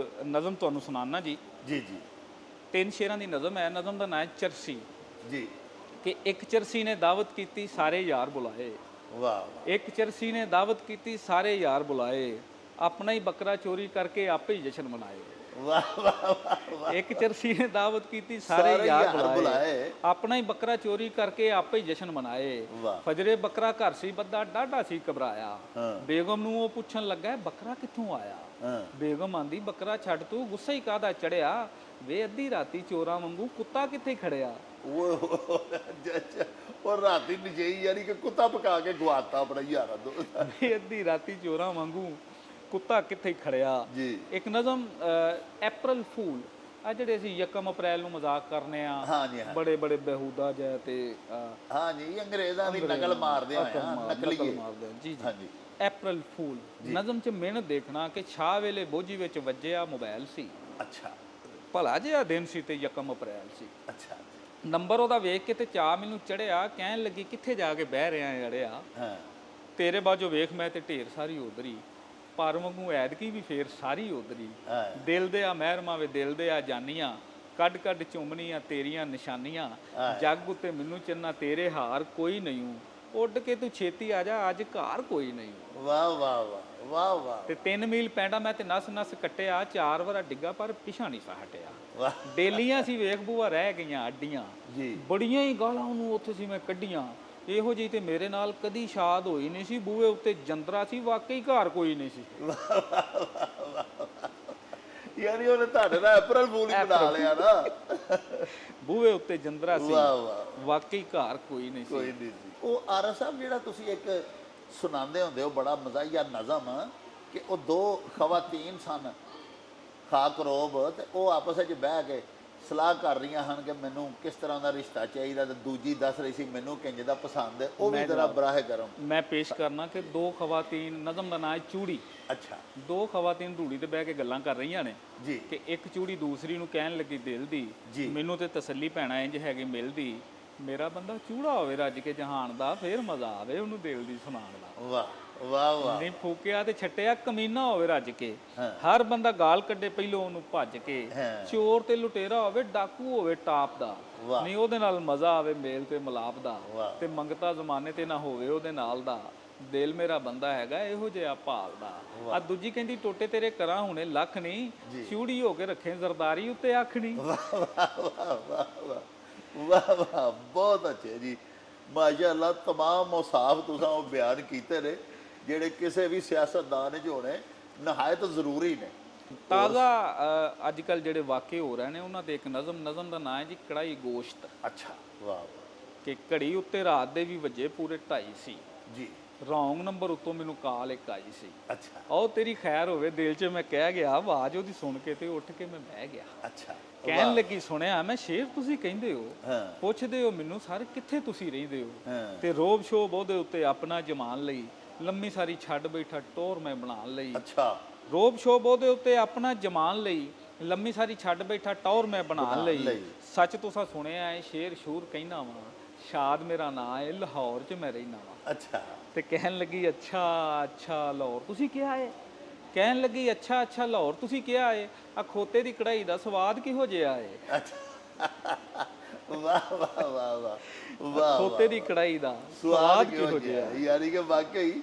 S1: ਨਜ਼ਮ ਤੁਹਾਨੂੰ ਸੁਣਾਉਣਾ ਜੀ।
S2: ਜੀ
S1: 3 ਸ਼ੇਰਾਂ ਦੀ ਨਜ਼ਮ ਹੈ। ਨਜ਼ਮ ਦਾ ਨਾਂ ਹੈ ਚਰਸੀ
S2: ਜੀ।
S1: ਕਿ ਇੱਕ ਚਰਸੀ ਨੇ ਦਾਵਤ ਕੀਤੀ ਸਾਰੇ ਯਾਰ ਬੁਲਾਏ।
S2: ਵਾਹ।
S1: ਇੱਕ ਚਰਸੀ ਨੇ ਦਾਵਤ ਕੀਤੀ ਸਾਰੇ ਯਾਰ ਬੁਲਾਏ, ਆਪਣਾ ਹੀ ਬੱਕਰਾ ਚੋਰੀ ਕਰਕੇ ਆਪੇ ਹੀ ਜਸ਼ਨ ਮਨਾਏ।
S2: ਵਾਹ ਵਾਹ।
S1: ਇੱਕ ਚਰਸੀ ਨੇ ਦਾਵਤ ਕੀਤੀ ਸਾਰੇ ਯਾਰ ਬੁਲਾਏ, ਆਪਣਾ ਹੀ ਬੱਕਰਾ ਚੋਰੀ ਕਰਕੇ ਆਪੇ ਹੀ ਜਸ਼ਨ ਮਨਾਏ। ਫਜਰੇ ਬੱਕਰਾ ਘਰ ਸੀ ਬੱਦਾ ਡਾਢਾ ਸੀ ਘਬਰਾਇਆ, ਬੇਗਮ ਨੂੰ ਉਹ ਪੁੱਛਣ ਲੱਗਾ ਬੱਕਰਾ ਕਿੱਥੋਂ ਆਇਆ। ਬੇਗਮ ਆਂਦੀ ਬੱਕਰਾ ਛੱਡ ਤੂੰ ਗੁੱਸਾ ਹੀ ਕਾਹਦਾ ਚੜਿਆ, ਵੇ ਅੱਧੀ ਰਾਤੀ ਚੋਰਾਂ ਵਾਂਗੂ ਕੁੱਤਾ ਕਿੱਥੇ ਖੜਿਆ।
S2: ਉਹ ਰਾਤੀ ਨਜਈ ਯਾਨੀ ਕਿ ਕੁੱਤਾ ਪਕਾ ਕੇ ਗਵਾਤਾ ਆਪਣਾ ਯਾਰਾਂ ਤੋਂ।
S1: ਵੇ ਅੱਧੀ ਰਾਤੀ ਚੋਰਾਂ ਵਾਂਗੂ ਕੁੱਤਾ ਕਿੱਥੇ ਖੜਿਆ। ਇੱਕ ਨਜ਼ਮ ਅਪ੍ਰੈਲ ਫੂਲ, ਆ ਜਿਹੜੇ ਅਸੀਂ 1 ਅਪ੍ਰੈਲ ਨੂੰ ਮਜ਼ਾਕ ਕਰਨੇ ਆ ਬੜੇ ਬੇਹੂਦਾ ਜਿਹਾ ਤੇ
S2: ਅੰਗਰੇਜ਼ਾਂ ਦੀ ਨਕਲ ਮਾਰਦੇ ਆ ਨਕਲੀਏ।
S1: ਜੀ ਅਪ੍ਰੈਲ ਫੂਲ ਨਜ਼ਮ 'ਚ ਮਿਹਨਤ ਦੇਖਣਾ ਕਿ ਛਾਹ ਵੇਲੇ ਬੋਝੀ ਵਿੱਚ ਵੱਜਿਆ ਮੋਬਾਈਲ ਸੀ।
S2: ਅੱਛਾ।
S1: ਭਲਾ ਜਿਹਾ ਦਿਨ ਸੀ ਤੇ 1 ਅਪ੍ਰੈਲ ਸੀ।
S2: ਅੱਛਾ।
S1: ਨੰਬਰ ਉਹਦਾ ਵੇਖ ਕੇ ਤੇ ਚਾਹ ਮੈਨੂੰ ਚੜਿਆ, ਕਹਿਣ ਲੱਗੀ ਕਿੱਥੇ ਜਾ ਕੇ ਬਹਿ ਰਿਹਾ ਅੜਿਆ, ਤੇਰੇ ਬਾਝੋਂ ਵੇਖ ਮੈਂ ਤੇ ਢੇਰ ਸਾਰੀ ਉਧਰੀ, ਪਰ ਵਾਂਗੂ ਐਦਕੀ ਵੀ ਫੇਰ ਸਾਰੀ ਉਧਰੀ, ਦਿਲ ਦੇ ਆ ਮਹਿਰਮਾ ਵੇ ਦਿਲ ਦੇ ਆ ਜਾਨੀਆਂ, ਕੱਢ ਕੱਢ ਚੁੰਮਣੀਆਂ ਤੇਰੀਆਂ ਨਿਸ਼ਾਨੀਆਂ, ਜੱਗ ਉੱਤੇ ਮੈਨੂੰ ਚੰਨਾ ਤੇਰੇ ਹਾਰ ਕੋਈ ਨਹੀਂ, ਉੱਡ ਕੇ ਤੂੰ ਛੇਤੀ ਆ ਜਾ ਅੱਜ ਘਰ ਕੋਈ ਨਹੀਂ।
S2: ਵਾਹ ਵਾਹ ਵਾਹ ਵਾਹ।
S1: ਤੇ 3 ਮੀਲ ਪੈਂਡਾ ਮੈਂ ਤੇ ਨਸ ਨਸ ਕੱਟਿਆ, 4 ਵਾਰ ਡਿੱਗਾ ਪਰ ਪਿਛਾ ਨਹੀਂ ਸਾ ਹਟਿਆ। ਡੇਲੀਆਂ ਸੀ ਵੇਖ ਬੂਆ ਰਹਿ ਗਈਆਂ ਅੱਡੀਆਂ, ਬੜੀਆਂ ਹੀ ਗਾਲਾਂ ਉਹਨੂੰ ਉੱਥੇ ਸੀ ਮੈਂ ਕੱਢੀਆਂ, ਇਹੋ ਜਿਹੀ ਤੇ ਮੇਰੇ ਨਾਲ ਕਦੀ ਸ਼ਾਦ ਹੋਈ ਨਹੀਂ ਸੀ, ਬੂਹੇ ਉੱਤੇ ਜੰਦਰਾ ਸੀ ਵਾਕਈ ਘਰ ਕੋਈ ਨਹੀਂ ਸੀ।
S2: ਯਾਨੀ ਉਹਨੇ ਤੁਹਾਡੇ ਨਾਲ ਅਪ੍ਰੈਲ ਫੂਲ ਹੀ ਬਣਾ ਲਿਆ ਨਾ।
S1: ਬੂਹੇ ਉੱਤੇ ਜੰਦਰਾ ਸੀ ਵਾਕਈ ਘਰ ਕੋਈ ਨਹੀਂ ਸੀ।
S2: ਉਹ ਆਰਾ ਸਾਹਿਬ ਜਿਹੜਾ ਤੁਸੀਂ ਇੱਕ ਸੁਣਾਉਂਦੇ ਹੁੰਦੇ ਹੋ ਬੜਾ ਮਜ਼ਾਹੀਆ ਨਜ਼ਮ ਕਿ ਉਹ 2 ਖਵਾਤੀਨ ਸਨ ਖਾਕਰੋਬ, ਤੇ ਉਹ ਆਪਸ ਵਿੱਚ ਬਹਿ ਕੇ ਸਲਾਹ ਕਰ ਰਹੀਆਂ ਹਨ ਕਿ ਮੈਨੂੰ ਕਿਸ ਤਰ੍ਹਾਂ ਦਾ ਰਿਸ਼ਤਾ ਚਾਹੀਦਾ, ਤੇ ਦੂਜੀ ਦੱਸ ਰਹੀ ਸੀ ਮੈਨੂੰ ਕਿੰਜ ਦਾ ਪਸੰਦ ਹੈ। ਉਹ ਵੀ ਜ਼ਰਾ ਬਰਾਹ ਕਰਮ
S1: ਮੈਂ ਪੇਸ਼ ਕਰਨਾ ਕਿ 2 ਖਵਾਤੀਨ, ਨਜ਼ਮ ਦਾ ਨਾਂ ਹੈ ਚੂੜੀ।
S2: ਅੱਛਾ।
S1: 2 ਖਵਾਤੀਨ ਧੂੜੀ ਤੇ ਬਹਿ ਕੇ ਗੱਲਾਂ ਕਰ ਰਹੀਆਂ ਨੇ ਜੀ ਕਿ ਇੱਕ ਚੂੜੀ ਦੂਸਰੀ ਨੂੰ ਕਹਿਣ ਲੱਗੀ ਦਿਲ ਦੀ, ਮੈਨੂੰ ਤੇ ਤਸੱਲੀ ਪੈਣਾ ਇੰਜ ਹੈਗੀ ਮਿਲਦੀ, ਮੇਰਾ ਬੰਦਾ ਚੂੜਾ ਹੋਵੇ ਰੱਜ ਕੇ ਜਹਾਨ ਦਾ, ਫੇਰ ਮਜ਼ਾ ਆਵੇ ਉਹਨੂੰ ਦਿਲ ਦੀ ਸੁਣਾਉਣ ਦਾ।
S2: ਵਾਹ ਵਾਹ ਵਾਹ।
S1: ਨਹੀਂ ਫੂਕਿਆ ਤੇ ਛੱਟਿਆ ਕਮੀਨਾ ਹੋਵੇ ਰੱਜ ਕੇ, ਹਰ ਬੰਦਾ ਗਾਲ ਕੱਢੇ ਪਹਿਲੋਂ ਉਹਨੂੰ ਭੱਜ ਕੇ, ਚੋਰ ਤੇ ਲੁਟੇਰਾ ਹੋਵੇ ਡਾਕੂ ਹੋਵੇ ਟਾਪ ਦਾ, ਨਹੀਂ ਉਹਦੇ ਨਾਲ ਮਜ਼ਾ ਆਵੇ ਮੇਲ ਤੇ ਮਲਾਪ ਦਾ, ਤੇ ਮੰਗਤਾ ਜ਼ਮਾਨੇ ਤੇ ਨਾ ਹੋਵੇ ਉਹਦੇ ਨਾਲ ਦਾ, ਦਿਲ ਮੇਰਾ ਬੰਦਾ ਹੈਗਾ ਇਹੋ ਜਿਹਾ ਭਾਲ ਦਾ। ਆ ਦੂਜੀ ਕਹਿੰਦੀ ਟੋਟੇ ਤੇਰੇ ਕਰਾਂ ਹੁਣੇ ਲੱਖ ਨਹੀਂ, ਚੂੜੀ ਹੋ ਕੇ ਰੱਖੇ ਜ਼ਰਦਾਰੀ ਉੱਤੇ ਅੱਖ ਨਹੀਂ।
S2: ਵਾਹ ਵਾਹ ਵਾਹ ਵਾਹ ਵਾਹ ਵਾਹ, ਬਹੁਤ ਅੱਛੇ ਜੀ। ਮਾਸ਼ਾਅੱਲਾ तमाम औसाफ तुसां ਉਹ ਬਿਆਨ ਕੀਤੇ ਨੇ ਜਿਹੜੇ ਕਿਸੇ ਵੀ ਸਿਆਸਤਦਾਨ 'ਚ ਹੋਣੇ ਨਹਾਇਤ ਜ਼ਰੂਰੀ ਨੇ।
S1: ਤਾਜ਼ਾ ਅੱਜ ਕੱਲ ਜਿਹੜੇ ਵਾਕੇ ਹੋ ਰਹੇ ਨੇ ਉਹਨਾਂ ਤੇ ਇੱਕ ਨਜ਼ਮ ਦਾ ਨਾਂ ਹੈ ਜੀ ਕੜਾਈ ਗੋਸ਼ਤ।
S2: ਅੱਛਾ, ਵਾਹ
S1: ਕਿ ਘੜੀ ਉੱਤੇ ਰਾਤ ਦੇ ਵੀ ਵਜੇ ਪੂਰੇ 2:30 ਸੀ
S2: ਜੀ।
S1: ਰੌਂਗ ਨੰਬਰ ਉੱਤੋਂ ਮੈਨੂੰ ਕਾਲ ਇੱਕ ਆਈ ਸੀ।
S2: ਅੱਛਾ
S1: ਉਹ ਤੇਰੀ ਖੈਰ ਹੋਵੇ, ਦਿਲ 'ਚ ਮੈਂ ਕਹਿ ਗਿਆ, ਆਵਾਜ਼ ਉਹਦੀ ਸੁਣ ਕੇ ਤੇ ਉੱਠ ਕੇ ਮੈਂ ਬਹਿ ਗਿਆ।
S2: ਅੱਛਾ,
S1: ਕਹਿਣ ਲੱਗੀ ਸੁਣਿਆ ਮੈਂ ਸ਼ੇਰ ਤੁਸੀਂ ਕਹਿੰਦੇ ਹੋ,
S2: ਹਾਂ
S1: ਪੁੱਛਦੇ ਹੋ ਮੈਨੂੰ ਸਰ ਕਿੱਥੇ ਤੁਸੀਂ ਰਹਿੰਦੇ ਹੋ,
S2: ਹਾਂ
S1: ਤੇ ਰੋਬ ਸ਼ੋਬ ਉਹਦੇ ਉੱਤੇ ਆਪਣਾ ਜਮਾਨ ਲਈ ਲੰਮੀ ਸਾਰੀ ਛੱਡ ਬੈਠਾ ਟੋਰ ਮੈਂ ਬਣਾਉਣ ਲਈ।
S2: ਅੱਛਾ
S1: ਰੋਬ ਸ਼ੋਬ ਉਹਦੇ ਉੱਤੇ ਆਪਣਾ ਜਮਾਨ ਲਈ ਲੰਮੀ ਸਾਰੀ ਛੱਡ ਬੈਠਾ ਟੌਰ ਮੈਂ ਬਣਾਉਣ ਲਈ। ਸੱਚ ਤੁਸਾਂ ਸੁਣਿਆ ਏ ਸ਼ੇਰ ਸ਼ੂਰ ਕਹਿਣਾ ਵਾ, ਸ਼ਾਦ ਮੇਰਾ ਨਾਂ ਏ, ਲਾਹੌਰ 'ਚ ਮੈਂ ਰਹਿਣਾ ਵਾ।
S2: ਅੱਛਾ
S1: ਤੇ ਕਹਿਣ ਲੱਗੀ ਅੱਛਾ ਅੱਛਾ ਲਾਹੌਰ ਤੁਸੀਂ ਕਿਹਾ ਏ। ਕਹਿਣ ਲੱਗੀ ਅੱਛਾ ਅੱਛਾ ਲਾਹੌਰ ਤੁਸੀਂ ਕਿਹਾ ਏ, ਆ ਖੋਤੇ ਦੀ ਕੜਾਈ ਦਾ ਸਵਾਦ ਕਿਹੋ ਜਿਹਾ ਏ।
S2: ਵਾਹ ਵਾਹ ਵਾਹ ਵਾਹ ਵਾਹ,
S1: ਖੋਤੇ ਦੀ ਕੜਾਈ ਦਾ
S2: ਸਵਾਦ ਕਿਹੋ ਜਿਹਾ। ਯਾਨੀ ਕਿ ਵਾਕਈ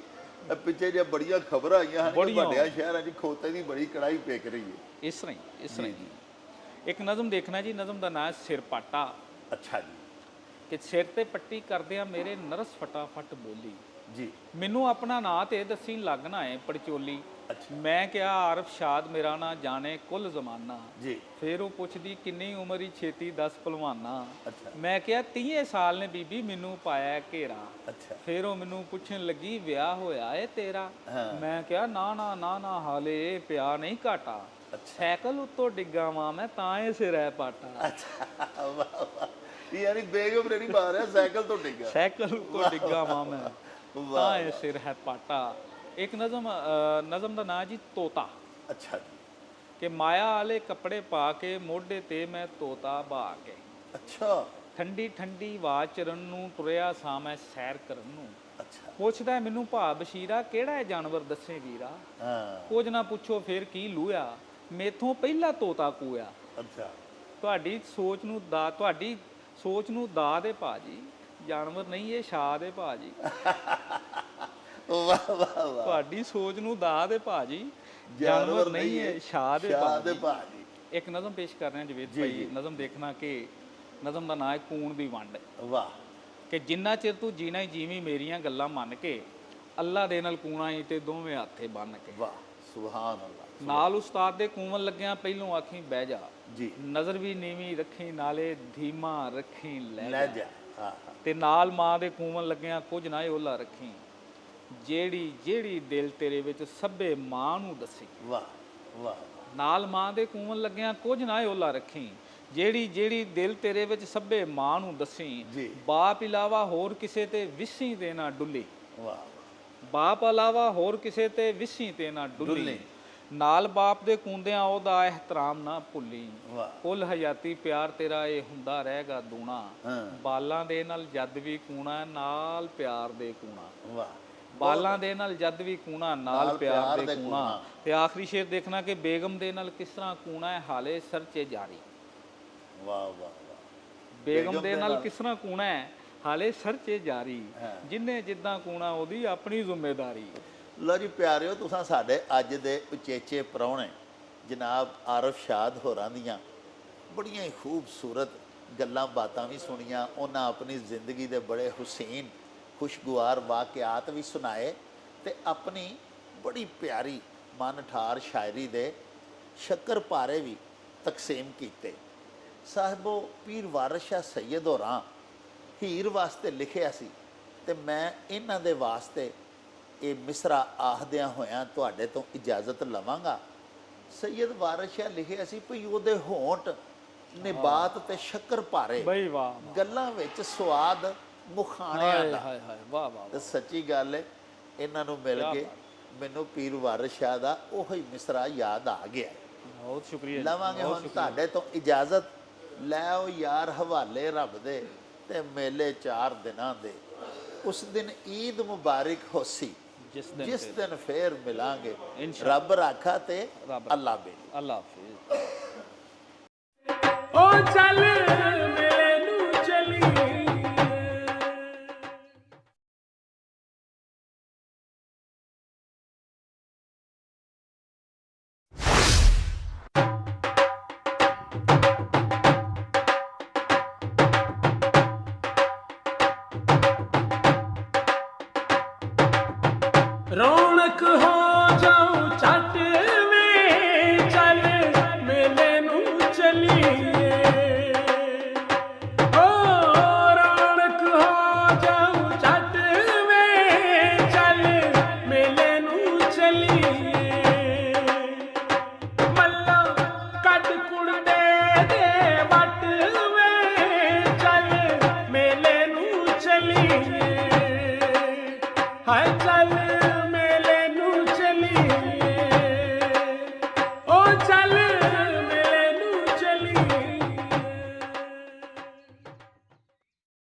S2: ਪਿੱਛੇ ਜੇ ਬੜੀਆਂ ਖਬਰਾਂ ਆਈਆਂ ਹਨ ਕਿ ਵੱਡਿਆਂ ਸ਼ਹਿਰਾਂ 'ਚ ਖੋਤੇ ਦੀ ਬੜੀ ਕੜਾਈ ਪੇਕ ਰਹੀ ਹੈ।
S1: ਇਸ ਤਰ੍ਹਾਂ ਹੀ ਇੱਕ ਨਜ਼ਮ ਦੇਖਣਾ ਜੀ, ਨਜ਼ਮ ਦਾ ਨਾਂ ਹੈ ਸਿਰ ਪਾਟਾ।
S2: ਅੱਛਾ ਜੀ।
S1: ਕਿ ਸਿਰ ਤੇ ਪੱਟੀ ਕਰਦਿਆਂ ਮੇਰੇ ਨਰਸ ਫਟਾਫਟ ਬੋਲੀ,
S2: ਜੀ
S1: ਮੈਨੂੰ ਆਪਣਾ ਨਾਂ ਤੇ ਦੱਸੀ ਲੱਗਣਾ ਏ ਪੜਚੋਲੀ।
S2: ਅੱਛਾ
S1: ਮੈਂ ਕਿਹਾ ਆਰਫ ਸ਼ਾਦ ਮੇਰਾ ਨਾਂ ਜਾਣੇ ਕੁੱਲ ਜ਼ਮਾਨਾ।
S2: ਜੀ।
S1: ਫਿਰ ਉਹ ਪੁੱਛਦੀ ਕਿੰਨੀ ਉਮਰ ਹੀ ਛੇਤੀ 10 ਭਲਵਾਨਾ।
S2: ਅੱਛਾ
S1: ਮੈਂ ਕਿਹਾ 30 ਸਾਲ ਨੇ ਬੀਬੀ ਮੈਨੂੰ ਪਾਇਆ ਘੇਰਾ।
S2: ਅੱਛਾ
S1: ਫਿਰ ਉਹ ਮੈਨੂੰ ਪੁੱਛਣ ਲੱਗੀ ਵਿਆਹ ਹੋਇਆ ਏ ਤੇਰਾ।
S2: ਹਾਂ।
S1: ਮੈਂ ਕਿਹਾ ਨਾ ਨਾ ਨਾ ਨਾ ਹਾਲੇ ਪਿਆ ਨਹੀਂ ਘਾਟਾ। ਸਾਈਕਲ ਉੱਤੋਂ ਡਿੱਗਾ ਵਾਂ ਮੈਂ ਤਾਂ ਇਹ ਸਿਰ ਹੈ ਪਾਟਾ।
S2: ਅੱਛਾ ਵਾਹ ਵਾਹ, ਯਾਨੀ ਬੇਗਮ ਨੇ ਨਹੀਂ ਮਾਰਿਆ, ਸਾਈਕਲ ਤੋਂ ਡਿੱਗਾ।
S1: ਸਾਈਕਲ ਉੱਤੋਂ ਡਿੱਗਾ ਵਾਂ ਮੈਂ ਤਾਂ ਇਹ ਸਿਰ ਹੈ ਪਾਟਾ। ਇੱਕ ਨਜ਼ਮ ਦਾ ਨਾਂ ਜੀ ਤੋਤਾ।
S2: ਅੱਛਾ ਜੀ।
S1: ਕਿ ਮਾਇਆ ਵਾਲੇ ਕੱਪੜੇ ਪਾ ਕੇ ਮੋਢੇ ਤੇ ਮੈਂ ਤੋਤਾ ਬਾ ਕੇ।
S2: ਅੱਛਾ
S1: ਠੰਡੀ ਠੰਡੀ ਆਵਾਜ਼ ਚਰਨ ਨੂੰ ਤੁਰਿਆ ਸਾਂ ਮੈਂ ਸੈਰ ਕਰਨ ਨੂੰ।
S2: ਅੱਛਾ
S1: ਪੁੱਛਦਾ ਮੈਨੂੰ ਭਾ ਬਸ਼ੀਰਾ ਕਿਹੜਾ ਹੈ ਜਾਨਵਰ ਦੱਸੇ ਵੀਰਾ।
S2: ਹਾਂ
S1: ਕੁਝ ਨਾ ਪੁੱਛੋ ਫਿਰ ਕੀ ਲੂਇਆ, ਮੇਥੋਂ ਪਹਿਲਾਂ ਤੋਤਾ ਕੂਇਆ।
S2: ਅੱਛਾ
S1: ਤੁਹਾਡੀ ਸੋਚ ਨੂੰ ਦਾ ਦੇ ਭਾਜੀ, ਜਾਨਵਰ ਨਹੀਂ ਇਹ ਸ਼ਾਹ ਦੇ ਭਾਜੀ।
S2: ਵਾਹ ਵਾਹ ਵਾਹ,
S1: ਤੁਹਾਡੀ ਸੋਚ ਨੂੰ ਦਾ ਦੇ ਭਾਜੀ, ਜਾਨਵਰ ਨਹੀਂ ਹੈ ਸ਼ਾਹ ਦੇ
S2: ਭਾਜੀ।
S1: ਇੱਕ ਨਜ਼ਮ ਪੇਸ਼ ਕਰ ਰਹੇ ਹਾਂ ਜਵੇਦ ਭਾਈ। ਨਜ਼ਮ ਦੇਖਣਾ ਕਿ ਨਜ਼ਮ ਦਾ ਨਾਂ ਹੈ ਕੂਣ ਦੀ ਵੰਡ।
S2: ਵਾਹ।
S1: ਕਿ ਜਿੰਨਾ ਚਿਰ ਤੂੰ ਜੀਣਾ ਹੀ ਜੀਵੀਂ ਮੇਰੀਆਂ ਗੱਲਾਂ ਮੰਨ ਕੇ, ਅੱਲਾ ਦੇ ਨਾਲ ਕੂਣਾ ਹੀ ਤੇ ਦੋਵੇਂ ਹੱਥੇ ਬੰਨ ਕੇ।
S2: ਵਾਹ ਸੁਭਾਨ ਅੱਲਾ।
S1: ਨਾਲ ਉਸਤਾਦ ਦੇ ਕੂਵਨ ਲੱਗਿਆਂ ਪਹਿਲੋਂ ਆਖੀ ਬਹਿ ਜਾ
S2: ਜੀ।
S1: ਨਜ਼ਰ ਵੀ ਨੀਵੀਂ ਰੱਖੀ ਨਾਲੇ ਧੀਮਾ ਰੱਖੀ ਲੈ
S2: ਜਾ। ਹਾਂ
S1: ਤੇ ਨਾਲ ਮਾਂ ਦੇ ਕੂਵਨ ਲੱਗਿਆਂ ਕੁਝ ਨਾ ਓਲਾ ਰੱਖੀ, ਜਿਹੜੀ ਜਿਹੜੀ ਦਿਲ ਤੇਰੇ ਵਿੱਚ ਸਭੇ ਮਾਂ ਨੂੰ ਦੱਸੀ।
S2: ਵਾਹ ਵਾਹ।
S1: ਨਾਲ ਮਾਂ ਦੇ ਕੂਵਨ ਲੱਗਿਆਂ ਕੁਝ ਨਾ ਓਲਾ ਰੱਖੀ, ਜਿਹੜੀ ਜਿਹੜੀ ਦਿਲ ਤੇਰੇ ਵਿੱਚ ਸਭੇ ਮਾਂ ਨੂੰ ਦੱਸੀ। ਬਾਪ ਇਲਾਵਾ ਹੋਰ ਕਿਸੇ ਤੇ ਵਿਸੀ ਤੇ ਨਾ ਡੁੱਲੀ।
S2: ਵਾਹ।
S1: ਬਾਪ ਇਲਾਵਾ ਹੋਰ ਕਿਸੇ ਤੇ ਵਿਸੀ ਤੇ ਨਾ ਡੁੱਲੀ। ਨਾਲ ਬਾਪ ਦੇ ਕੂੰਦਿਆਂ ਉਹਦਾ ਇਹਤਰਾਮ ਨਾ ਭੁੱਲੀ। ਕੁੱਲ ਹਯਾਤੀ ਪਿਆਰ ਤੇਰਾ ਇਹ ਹੁੰਦਾ ਰਹੇਗਾ ਦੂਣਾ। ਬਾਲਾਂ ਦੇ ਨਾਲ ਜਦ ਵੀ ਕੂਣਾ ਨਾਲ ਪਿਆਰ ਦੇ ਕੂਣਾ।
S2: ਵਾਹ।
S1: ਬਾਲਾਂ ਦੇ ਨਾਲ ਜਦ ਵੀ ਕੂਣਾ ਨਾਲ ਪਿਆਰ ਦੇ ਕੂਣਾ। ਤੇ ਆਖਰੀ ਸ਼ੇਰ ਦੇਖਣਾ ਕਿ ਬੇਗਮ ਦੇ ਨਾਲ ਕਿਸ ਤਰ੍ਹਾਂ ਕੂਣਾ ਹੈ ਹਾਲੇ ਸਰਚੇ ਜਾਰੀ।
S2: ਵਾਹ ਵਾਹ ਵਾਹ।
S1: ਬੇਗਮ ਦੇ ਨਾਲ ਕਿਸ ਤਰ੍ਹਾਂ ਕੂਣਾ ਹੈ ਹਾਲੇ ਸਰਚੇ ਜਾਰੀ, ਜਿੰਨੇ ਜਿੱਦਾਂ ਕੂਣਾ ਉਹਦੀ ਆਪਣੀ ਜ਼ਿੰਮੇਦਾਰੀ।
S2: ਲਓ ਜੀ ਪਿਆਰਿਓ, ਤੁਸੀਂ ਸਾਡੇ ਅੱਜ ਦੇ ਉਚੇਚੇ ਪ੍ਰਾਹੁਣੇ ਜਨਾਬ ਆਰਫ ਸ਼ਾਦ ਹੋਰਾਂ ਦੀਆਂ ਬੜੀਆਂ ਹੀ ਖੂਬਸੂਰਤ ਗੱਲਾਂ ਬਾਤਾਂ ਵੀ ਸੁਣੀਆਂ। ਉਹਨਾਂ ਆਪਣੀ ਜ਼ਿੰਦਗੀ ਦੇ ਬੜੇ ਹੁਸੈਨ ਖੁਸ਼ਗਵਾਰ ਵਾਕਿਆਤ ਵੀ ਸੁਣਾਏ ਤੇ ਆਪਣੀ ਬੜੀ ਪਿਆਰੀ ਮਨ ਠਾਰ ਸ਼ਾਇਰੀ ਦੇ ਸ਼ੱਕਰ ਪਾਰੇ ਵੀ ਤਕਸੀਮ ਕੀਤੇ। ਸਾਹਿਬੋ ਪੀਰ ਵਾਰਿਸ ਸ਼ਾਹ ਸੈਯਦ ਹੋਰਾਂ ਹੀਰ ਵਾਸਤੇ ਲਿਖਿਆ ਸੀ ਤੇ ਮੈਂ ਇਹਨਾਂ ਦੇ ਵਾਸਤੇ ਇਹ ਮਿਸਰਾ ਆਖਦਿਆਂ ਹੋਇਆਂ ਤੁਹਾਡੇ ਤੋਂ ਇਜਾਜ਼ਤ ਲਵਾਂਗਾ। ਸੈਯਦ ਵਾਰਿਸ ਸ਼ਾਹ ਲਿਖਿਆ ਸੀ ਭਈ ਉਹਦੇ ਹੋਂਠ ਨਿਬਾਤ ਤੇ ਸ਼ੱਕਰ ਭਾਰੇ,
S1: ਬਈ ਵਾਹ,
S2: ਗੱਲਾਂ ਵਿੱਚ ਸਵਾਦ ਮੁਖਾਣਿਆਂ ਦਾ।
S1: ਹਾਏ ਹਾਏ ਵਾਹ ਵਾਹ।
S2: ਤੇ ਸੱਚੀ ਗੱਲ ਹੈ, ਇਹਨਾਂ ਨੂੰ ਮਿਲ ਕੇ ਮੈਨੂੰ ਪੀਰ ਵਾਰਿਸ ਸ਼ਾਹ ਦਾ ਉਹੀ ਮਿਸਰਾ ਯਾਦ ਆ ਗਿਆ।
S1: ਬਹੁਤ ਸ਼ੁਕਰੀਆ।
S2: ਲਵਾਂਗੇ ਹੁਣ ਤੁਹਾਡੇ ਤੋਂ ਇਜਾਜ਼ਤ। ਲੈ ਆਓ ਯਾਰ ਹਵਾਲੇ ਰੱਬ ਦੇ ਤੇ ਮੇਲੇ 4 ਦਿਨਾਂ ਦੇ। ਉਸ ਦਿਨ ਈਦ ਮੁਬਾਰਕ ਹੋਸੀ ਜਿਸ ਦਿਨ ਫੇਰ ਮਿਲਾਂਗੇ। ਰੱਬ ਰਾਖਾ ਤੇ ਅੱਲਾ ਬੇ।
S1: ਅੱਲਾ ਹਾਫਿਜ਼।
S4: ਓ ਚੱਲ ਮੇਲੇ ਨੂੰ ਚਲੀ ਮੁਬਾਰਕ ਹੋ